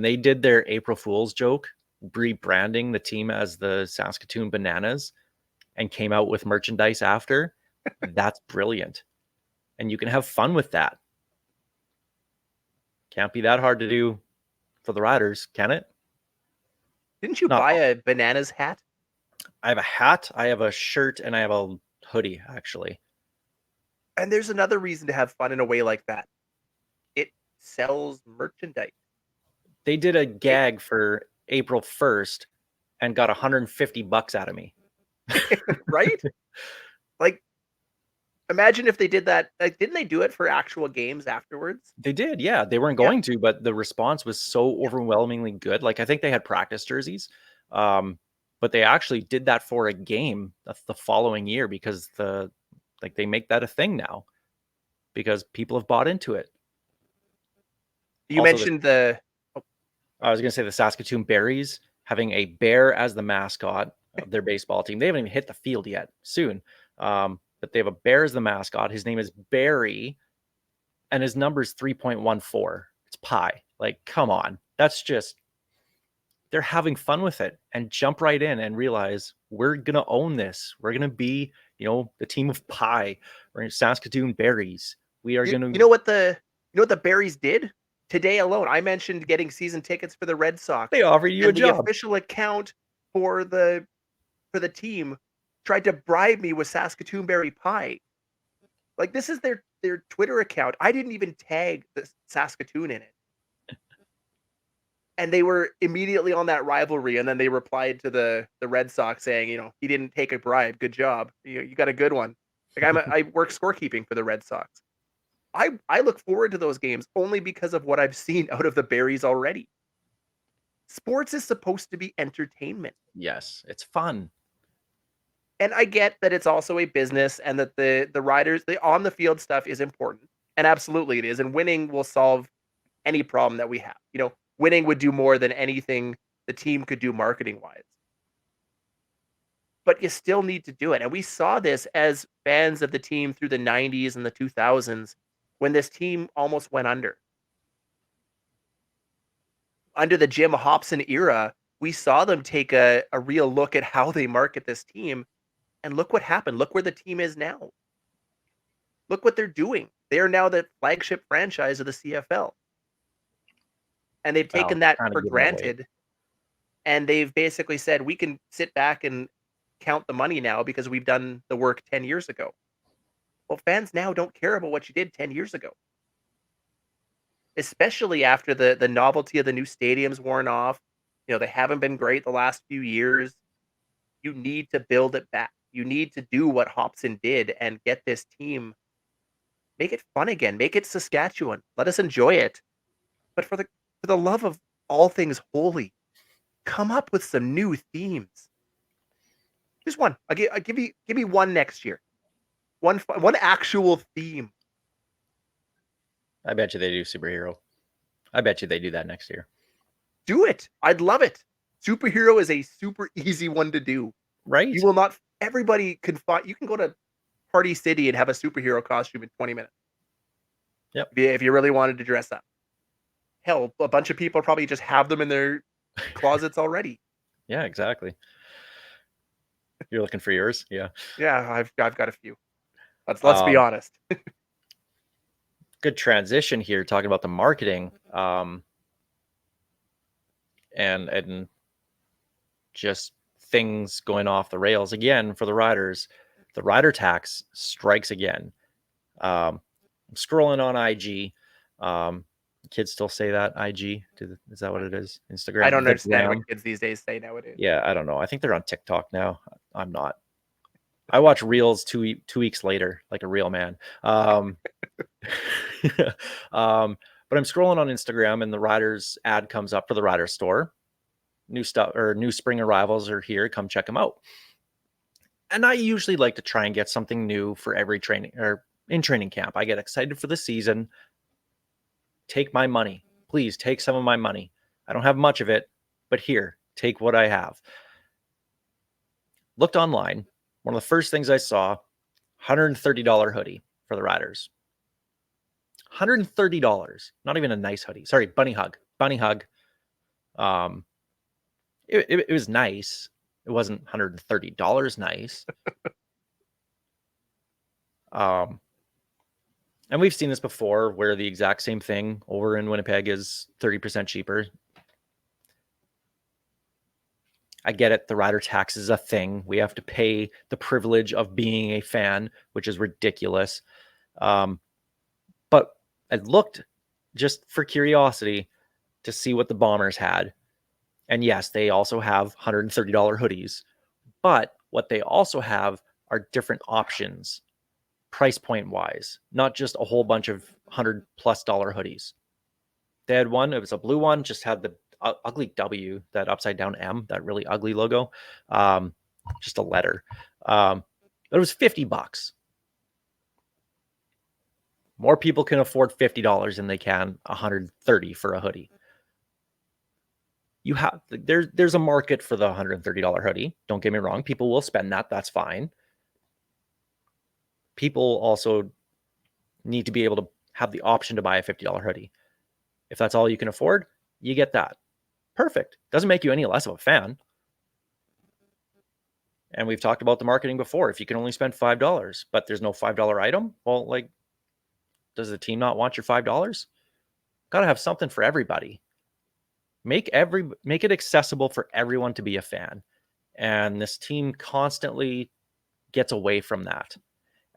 they did their April Fool's joke, rebranding the team as the Saskatoon Bananas, and came out with merchandise after, that's brilliant. And you can have fun with that. Can't be that hard to do for the Riders, can it? Didn't you Not- buy a bananas hat? I have a hat, I have a shirt, and I have a hoodie, actually. And there's another reason to have fun in a way like that. It sells merchandise, They did a gag for April 1st and got $150 out of me. right? Like, imagine if they did that. Like, didn't they do it for actual games afterwards? They did, yeah. They weren't Yeah. going to, but the response was so overwhelmingly good. Like, I think they had practice jerseys, but they actually did that for a game the following year because they make that a thing now because people have bought into it. You Also, mentioned the I was going to say the Saskatoon Berries having a bear as the mascot of their baseball team. They haven't even hit the field yet. Soon, but they have a bear as the mascot. His name is Barry, and his number is 3.14. It's pi. Like, come on, that's just they're having fun with it and jump right in and realize we're gonna own this. We're gonna be, the team of pi. We're in Saskatoon Berries. We are gonna. you know what the Berries did today alone. I mentioned getting season tickets for the Red Sox. They offered you a And the job. official account for the team tried to bribe me with Saskatoon Berry pie. Like, this is their Twitter account. I didn't even tag the Saskatoon in it. And they were immediately on that rivalry, and then they replied to the Red Sox saying, he didn't take a bribe. Good job. You got a good one. Like, I work scorekeeping for the Red Sox. I look forward to those games only because of what I've seen out of the Berries already. Sports is supposed to be entertainment. Yes, it's fun. And I get that it's also a business and that the riders, the on the field stuff is important. And absolutely it is. And winning will solve any problem that we have. Winning would do more than anything the team could do marketing wise. But you still need to do it. And we saw this as fans of the team through the 90s and the 2000s when this team almost went under. Under the Jim Hobson era, we saw them take a real look at how they market this team. And look what happened. Look where the team is now. Look what they're doing. They are now the flagship franchise of the CFL. And they've taken that kinda for giving it away. granted. And they've basically said, we can sit back and count the money now because we've done the work 10 years ago. Well, fans now don't care about what you did 10 years ago. Especially after the novelty of the new stadiums worn off. They haven't been great the last few years. You need to build it back. You need to do what Hobson did and get this team, make it fun again. Make it Saskatchewan. Let us enjoy it. But for the love of all things holy, come up with some new themes. Just one. I'll give me one next year. One actual theme. I bet you they do superhero. I bet you they do that next year. Do it. I'd love it. Superhero is a super easy one to do. Right? You will not. Everybody can find. You can go to Party City and have a superhero costume in 20 minutes. Yep. If you really wanted to dress up. Hell, a bunch of people probably just have them in their closets already. Yeah, exactly. You're looking for yours? Yeah. Yeah, I've got a few. Let's be honest. Good transition here, talking about the marketing, and just things going off the rails again for the riders. The rider tax strikes again. I'm scrolling on IG. Kids still say that IG. Is that what it is? Instagram. I don't The understand gram? what kids these days say nowadays. Yeah, I don't know. I think they're on TikTok now. I'm not. I watch reels 2 weeks later, like a real man. But I'm scrolling on Instagram and the Riders ad comes up for the Rider store. New stuff or new spring arrivals are here. Come check them out. And I usually like to try and get something new for every training or in training camp. I get excited for the season. Take my money. Please take some of my money. I don't have much of it, but here, take what I have. Looked online. One of the first things I saw, $130 hoodie for the Riders. $130. Not even a nice hoodie. Sorry, bunny hug. It was nice. It wasn't $130 nice. And And we've seen this before where the exact same thing over in Winnipeg is 30% cheaper. I get it. The rider tax is a thing. We have to pay the privilege of being a fan, which is ridiculous. But I looked just for curiosity to see what the Bombers had. And yes, they also have $130 hoodies. But what they also have are different options, price point wise, not just a whole bunch of $100+ hoodies. They had one, it was a blue one, just had the ugly W, that upside down M, that really ugly logo, just a letter. But it was $50. More people can afford $50 than they can $130 for a hoodie. You have there's a market for the $130 hoodie. Don't get me wrong. People will spend that. That's fine. People also need to be able to have the option to buy a $50 hoodie. If that's all you can afford, you get that. Perfect. Doesn't make you any less of a fan. And we've talked about the marketing before. If you can only spend $5, but there's no $5 item, well, like, does the team not want your $5? Got to have something for everybody. Make it accessible for everyone to be a fan. And this team constantly gets away from that.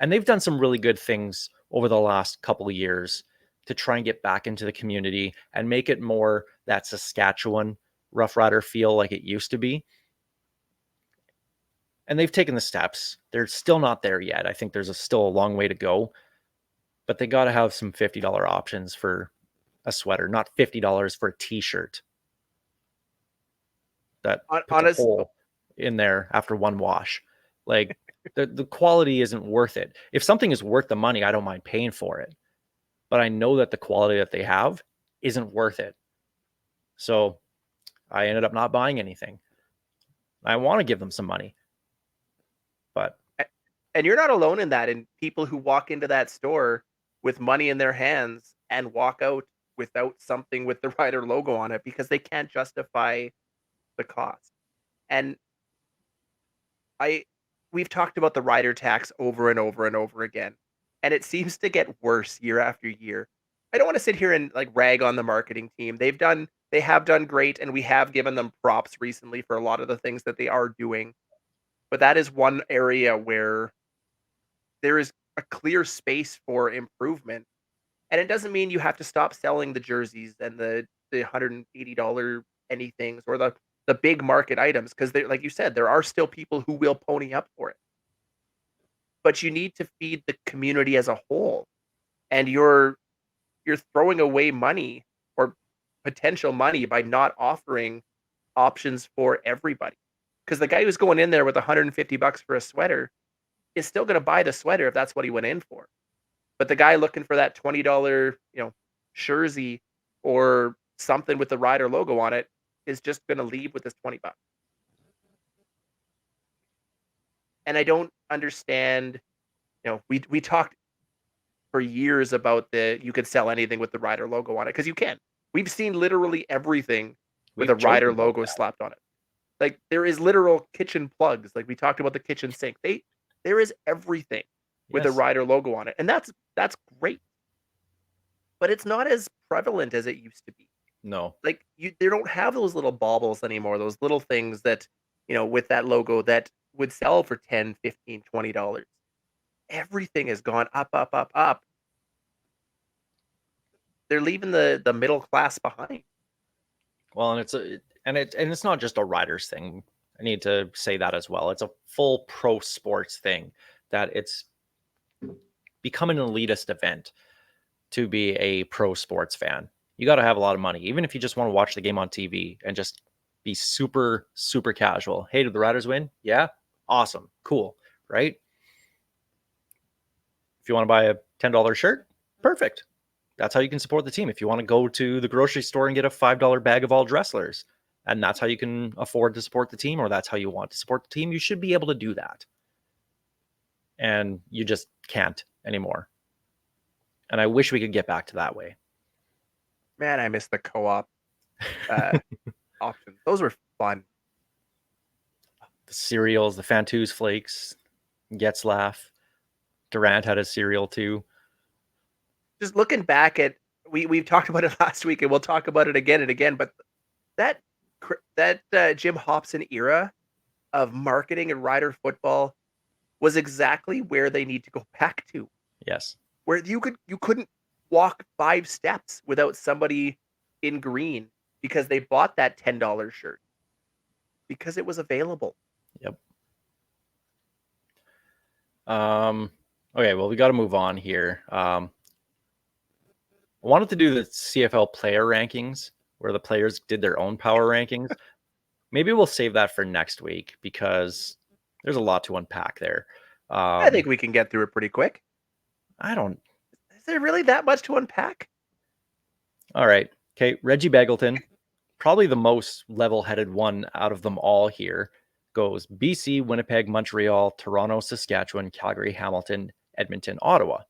And they've done some really good things over the last couple of years to try and get back into the community and make it more that Saskatchewan Roughrider feel like it used to be. And they've taken the steps. They're still not there yet. I think there's still a long way to go. But they got to have some $50 options for a sweater, not $50 for a t-shirt that puts a hole in there after one wash. Like, the quality isn't worth it. If something is worth the money, I don't mind paying for it. But I know that the quality that they have isn't worth it. So I ended up not buying anything. I want to give them some money. But And you're not alone in that. And people who walk into that store with money in their hands and walk out without something with the Rider logo on it because they can't justify the cost. And we've talked about the rider tax over and over and over again, and it seems to get worse year after year. I don't want to sit here and like rag on the marketing team. They have done great, and we have given them props recently for a lot of the things that they are doing. But that is one area where there is a clear space for improvement. And it doesn't mean you have to stop selling the jerseys and the $180 anythings or the big market items because they, like you said, there are still people who will pony up for it. But you need to feed the community as a whole. And you're throwing away money or potential money by not offering options for everybody. Because the guy who's going in there with $150 for a sweater is still going to buy the sweater if that's what he went in for. But the guy looking for that $20, jersey or something with the Rider logo on it is just going to leave with this $20. And I don't understand, we talked for years about you could sell anything with the Rider logo on it because you can. We've seen literally everything with a Rider logo slapped on it. Like there is literal kitchen plugs. Like we talked about the kitchen sink. There is everything with a Rider logo on it. And that's great. But it's not as prevalent as it used to be. no. Like they don't have those little baubles anymore, those little things that, with that logo that would sell for $10, $15, $20. Everything has gone up, up, up, up. They're leaving the middle class behind. Well, and it's not just a riders thing. I need to say that as well. It's a full pro sports thing that it's become an elitist event to be a pro sports fan. You got to have a lot of money, even if you just want to watch the game on TV and just be super, super casual. Hey, did the Riders win? Yeah. Awesome. Cool. Right. If you want to buy a $10 shirt, perfect. That's how you can support the team. If you want to go to the grocery store and get a $5 bag of all Dresslers, and that's how you can afford to support the team, or that's how you want to support the team, you should be able to do that. And you just can't anymore. And I wish we could get back to that way. Man, I miss the co-op options. Those were fun. The cereals, the Fantus flakes, Getzlaff. Durant had a cereal too. just looking back at we've talked about it last week, and we'll talk about it again and again. But that Jim Hobson era of marketing and Rider football was exactly where they need to go back to, Yes. where you couldn't walk 5 steps without somebody in green because they bought that $10 shirt because it was available. Yep. Okay, well, we got to move on here. I wanted to do the CFL player rankings where the players did their own power rankings. Maybe we'll save that for next week because there's a lot to unpack there. I think we can get through it pretty quick. I don't. Is there really that much to unpack? All right. Okay. Reggie Begelton, probably the most level-headed one out of them all here, goes BC, Winnipeg, Montreal, Toronto, Saskatchewan, Calgary, Hamilton, Edmonton, Ottawa.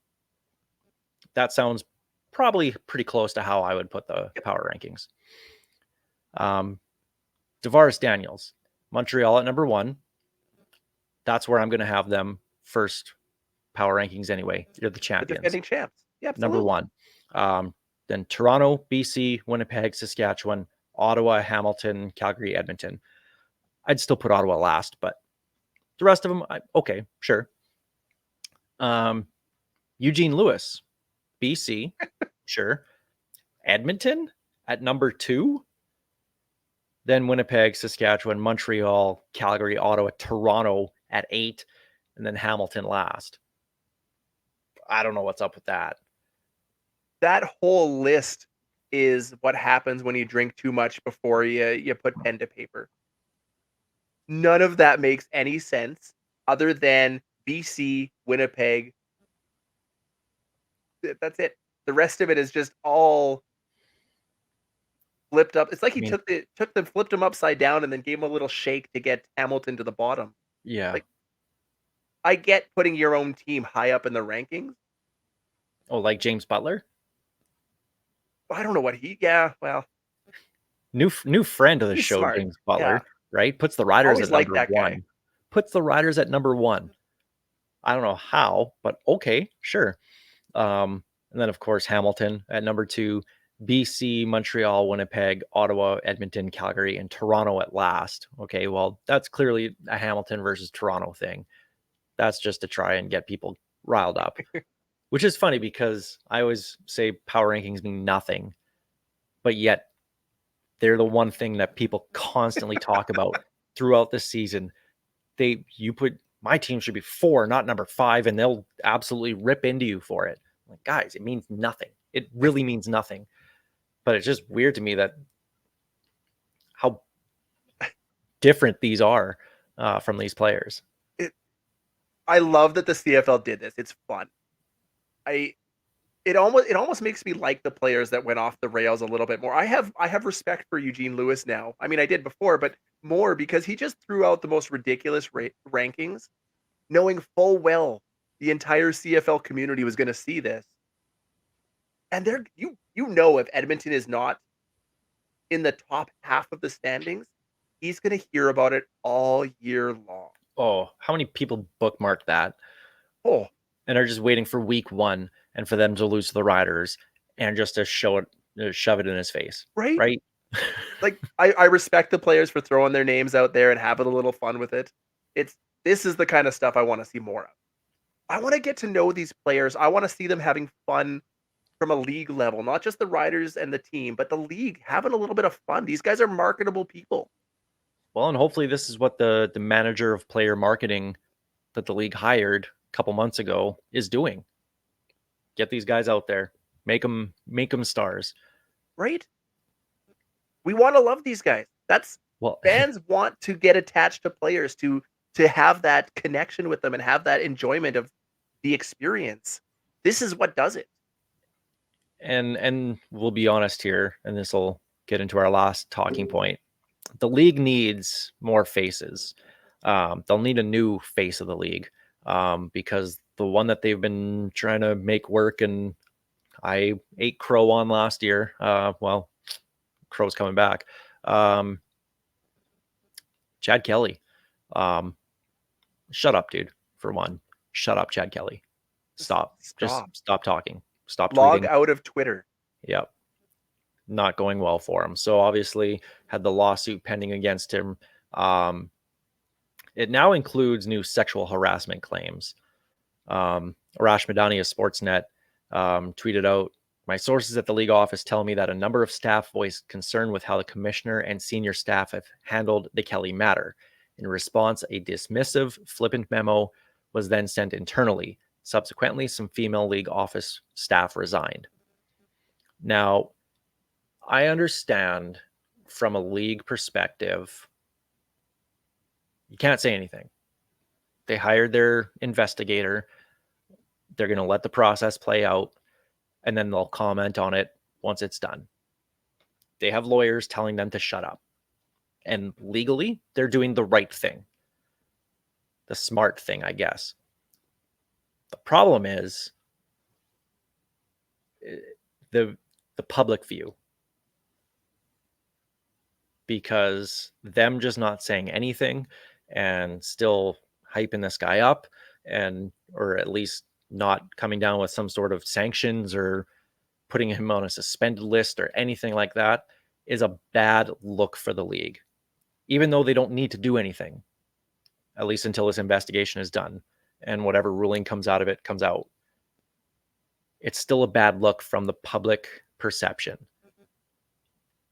That sounds probably pretty close to how I would put the power rankings. DeVaris Daniels, Montreal at number 1. That's where I'm going to have them first power rankings anyway. They're the The champions. defending champs. Yeah, Number absolutely. 1. Then Toronto, BC, Winnipeg, Saskatchewan, Ottawa, Hamilton, Calgary, Edmonton. I'd still put Ottawa last, but the rest of them, okay, sure. Eugene Lewis, BC, sure. Edmonton at number 2. Then Winnipeg, Saskatchewan, Montreal, Calgary, Ottawa, Toronto at 8, and then Hamilton last. I don't know what's up with that. That whole list is what happens when you drink too much before you put pen to paper. None of that makes any sense other than BC, Winnipeg. That's it. The rest of it is just all flipped up. It's like he flipped them upside down and then gave him a little shake to get Hamilton to the bottom. Yeah. Like, I get putting your own team high up in the rankings. Oh, like James Butler? I don't know what yeah, well, New friend of the he's show, smart. James Butler, Yeah. right? Puts the Riders Always at liked number that guy. 1. Puts the Riders at number 1. I don't know how, but okay, sure. And then, of course, Hamilton at number 2, BC, Montreal, Winnipeg, Ottawa, Edmonton, Calgary, and Toronto at last. Okay, well, that's clearly a Hamilton versus Toronto thing. That's just to try and get people riled up, which is funny because I always say power rankings mean nothing, but yet they're the one thing that people constantly talk about throughout the season. You put my team should be 4, not number 5, and they'll absolutely rip into you for it. Like, guys, it means nothing. It really means nothing. But it's just weird to me that how different these are from these players. I love that the CFL did this. It's fun. It almost makes me like the players that went off the rails a little bit more. I have respect for Eugene Lewis now. I mean, I did before, but more because he just threw out the most ridiculous rankings, knowing full well the entire CFL community was going to see this. And you know if Edmonton is not in the top half of the standings, he's going to hear about it all year long. Oh, how many people bookmark that? Oh, and are just waiting for week 1 and for them to lose to the Riders and just to shove it in his face. right? Right. Like, I respect the players for throwing their names out there and having a little fun with it. This is the kind of stuff I want to see more of. I want to get to know these players. I want to see them having fun from a league level, not just the Riders and the team, but the league having a little bit of fun. These guys are marketable people. Well, and hopefully this is what the manager of player marketing that the league hired a couple months ago is doing. Get these guys out there, make them stars. Right? We want to love these guys. Fans want to get attached to players to have that connection with them and have that enjoyment of the experience. This is what does it. And we'll be honest here, and this will get into our last talking point. The league needs more faces. They'll need a new face of the league because the one that they've been trying to make work, and I ate crow on last year. Well, crow's coming back. Chad Kelly. Shut up, dude. For one, shut up, Chad Kelly. Stop. Just stop talking. Stop Log tweeting. out of Twitter. Yep. Not going well for him. So obviously had the lawsuit pending against him. It now includes new sexual harassment claims. Arash Madani of Sportsnet tweeted out, "My sources at the league office tell me that a number of staff voiced concern with how the commissioner and senior staff have handled the Kelly matter. In response, a dismissive, flippant memo was then sent internally. Subsequently, some female league office staff resigned." Now, I understand from a league perspective, you can't say anything. They hired their investigator. They're going to let the process play out, and then they'll comment on it once it's done. They have lawyers telling them to shut up. And legally, they're doing the right thing. The smart thing, I guess. The problem is the public view. Because them just not saying anything and still hyping this guy up, and or at least not coming down with some sort of sanctions or putting him on a suspended list or anything like that, is a bad look for the league. Even though they don't need to do anything, at least until this investigation is done and whatever ruling comes out of it comes out. It's still a bad look from the public perception.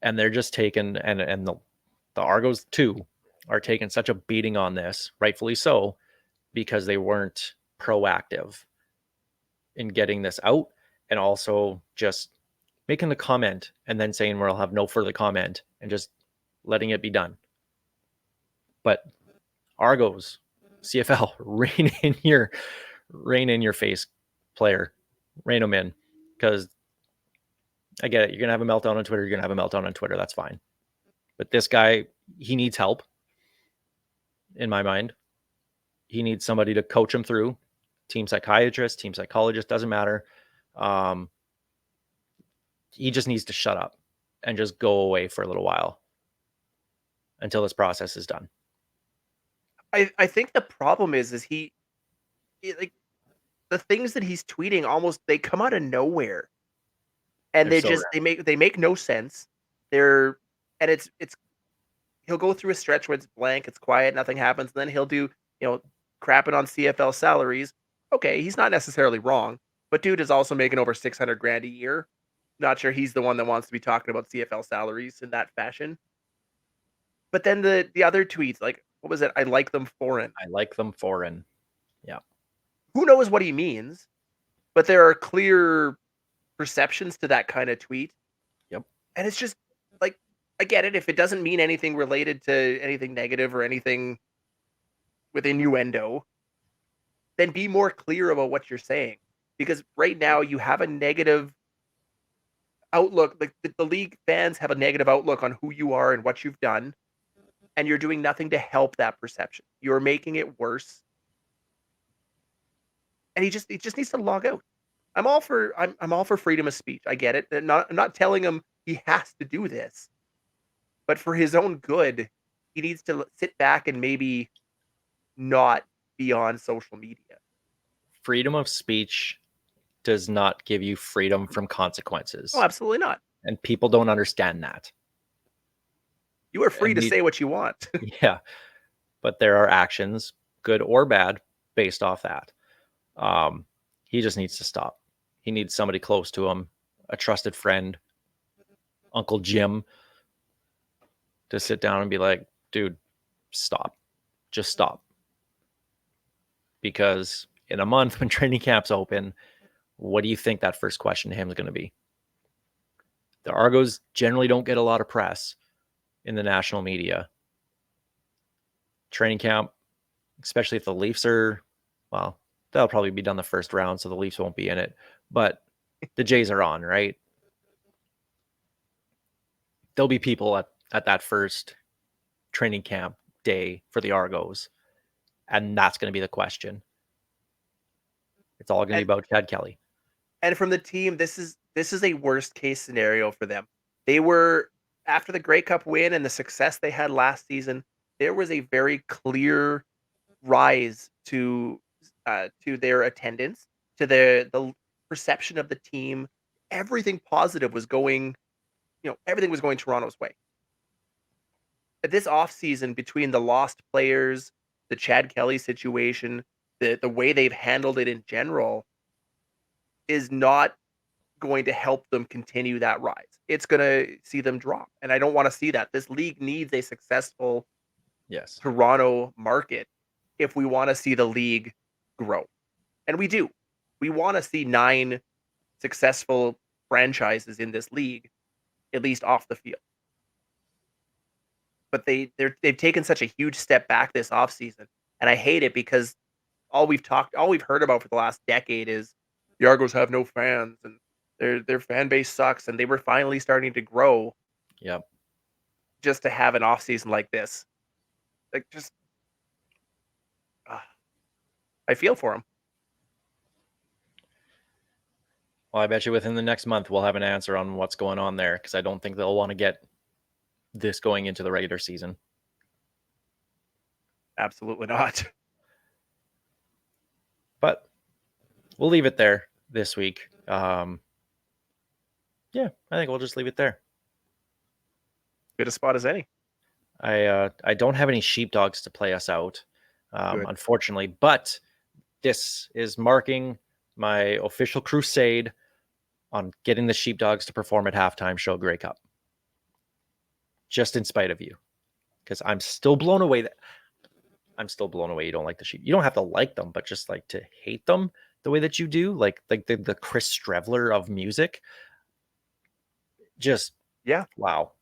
And they're just taking, and the Argos too are taking such a beating on this, rightfully so, because they weren't proactive in getting this out, and also just making the comment and then saying we'll have no further comment and just letting it be done. But Argos, CFL, rein in your face, player, rein them in, because I get it. You're gonna have a meltdown on Twitter. You're gonna have a meltdown on Twitter. That's fine. But this guy, he needs help. In my mind, he needs somebody to coach him through. Team psychiatrist, team psychologist, doesn't matter. He just needs to shut up and just go away for a little while until this process is done. I think the problem is like the things that he's tweeting almost they come out of nowhere. And They're they so just they make no sense. They're and it's he'll go through a stretch where it's blank, it's quiet, nothing happens, and then he'll do, crapping on CFL salaries. Okay, he's not necessarily wrong, but dude is also making over 600 grand a year. Not sure he's the one that wants to be talking about CFL salaries in that fashion. But then the other tweets, like what was it? I like them foreign. I like them foreign. Yeah. Who knows what he means? But there are clear perceptions to that kind of tweet. Yep. And it's just like, I get it. If it doesn't mean anything related to anything negative or anything with innuendo, then be more clear about what you're saying. Because right now you have a negative outlook. Like the league fans have a negative outlook on who you are and what you've done. And you're doing nothing to help that perception. You're making it worse. And he just needs to log out. I'm all for freedom of speech. I get it. I'm not telling him he has to do this. But for his own good, he needs to sit back and maybe not be on social media. Freedom of speech does not give you freedom from consequences. Oh, absolutely not. And people don't understand that. You are free to say what you want. Yeah. But there are actions, good or bad, based off that. He just needs to stop. He needs somebody close to him, a trusted friend, Uncle Jim, to sit down and be like, dude, stop. Just stop. Because in a month when training camp's open, what do you think that first question to him is going to be? The Argos generally don't get a lot of press in the national media. Training camp, especially if the Leafs are, well, that'll probably be done the first round, so the Leafs won't be in it. But the Jays are on, right? There'll be people at that first training camp day for the Argos, and that's going to be the question. It's all going to be about Chad Kelly. And from the team, this is a worst case scenario for them. They were, after the Grey Cup win and the success they had last season, there was a very clear rise to their attendance, to the perception of the team, everything positive was going, everything was going Toronto's way. This offseason, between the lost players, the Chad Kelly situation, the way they've handled it in general, is not going to help them continue that rise. It's going to see them drop. And I don't want to see that. This league needs a successful Yes. Toronto market if we want to see the league grow. And we do. We want to see 9 successful franchises in this league, at least off the field. But they've taken such a huge step back this offseason. And I hate it because all we've heard about for the last decade is the Argos have no fans and their fan base sucks, and they were finally starting to grow. Yep. Just to have an offseason like this. Like, just I feel for them. Well, I bet you within the next month we'll have an answer on what's going on there, because I don't think they'll want to get this going into the regular season. Absolutely not. But we'll leave it there this week. Yeah, I think we'll just leave it there. Good a spot as any. I don't have any Sheepdogs to play us out, unfortunately, but this is marking my official crusade on getting the Sheepdogs to perform at halftime show Grey Cup. Just in spite of you, because I'm still blown away you don't like the Sheep. You don't have to like them, but just like to hate them the way that you do, like the Chris Strevler of music. Just wow.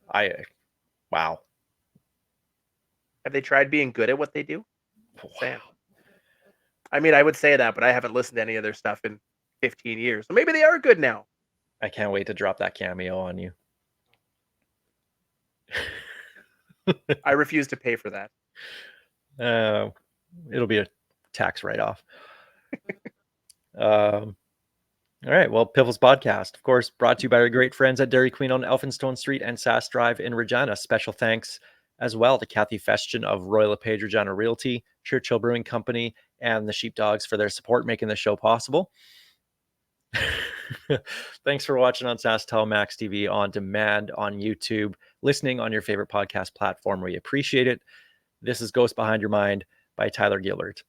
Wow. Have they tried being good at what they do? Wow. I mean, I would say that, but I haven't listened to any of their stuff in 15 years. So maybe they are good now. I can't wait to drop that cameo on you. I refuse to pay for that. It'll be a tax write-off. All right. Well, Piffles Podcast, of course, brought to you by our great friends at Dairy Queen on Elphinstone Street and Sass Drive in Regina. Special thanks as well to Kathy Festian of Royal LePage Regina Realty, Churchill Brewing Company, and the Sheepdogs for their support making the show possible. Thanks for watching on Sass Telemax TV on demand on YouTube, listening on your favorite podcast platform. We appreciate it. This is Ghost Behind Your Mind by Tyler Gillard.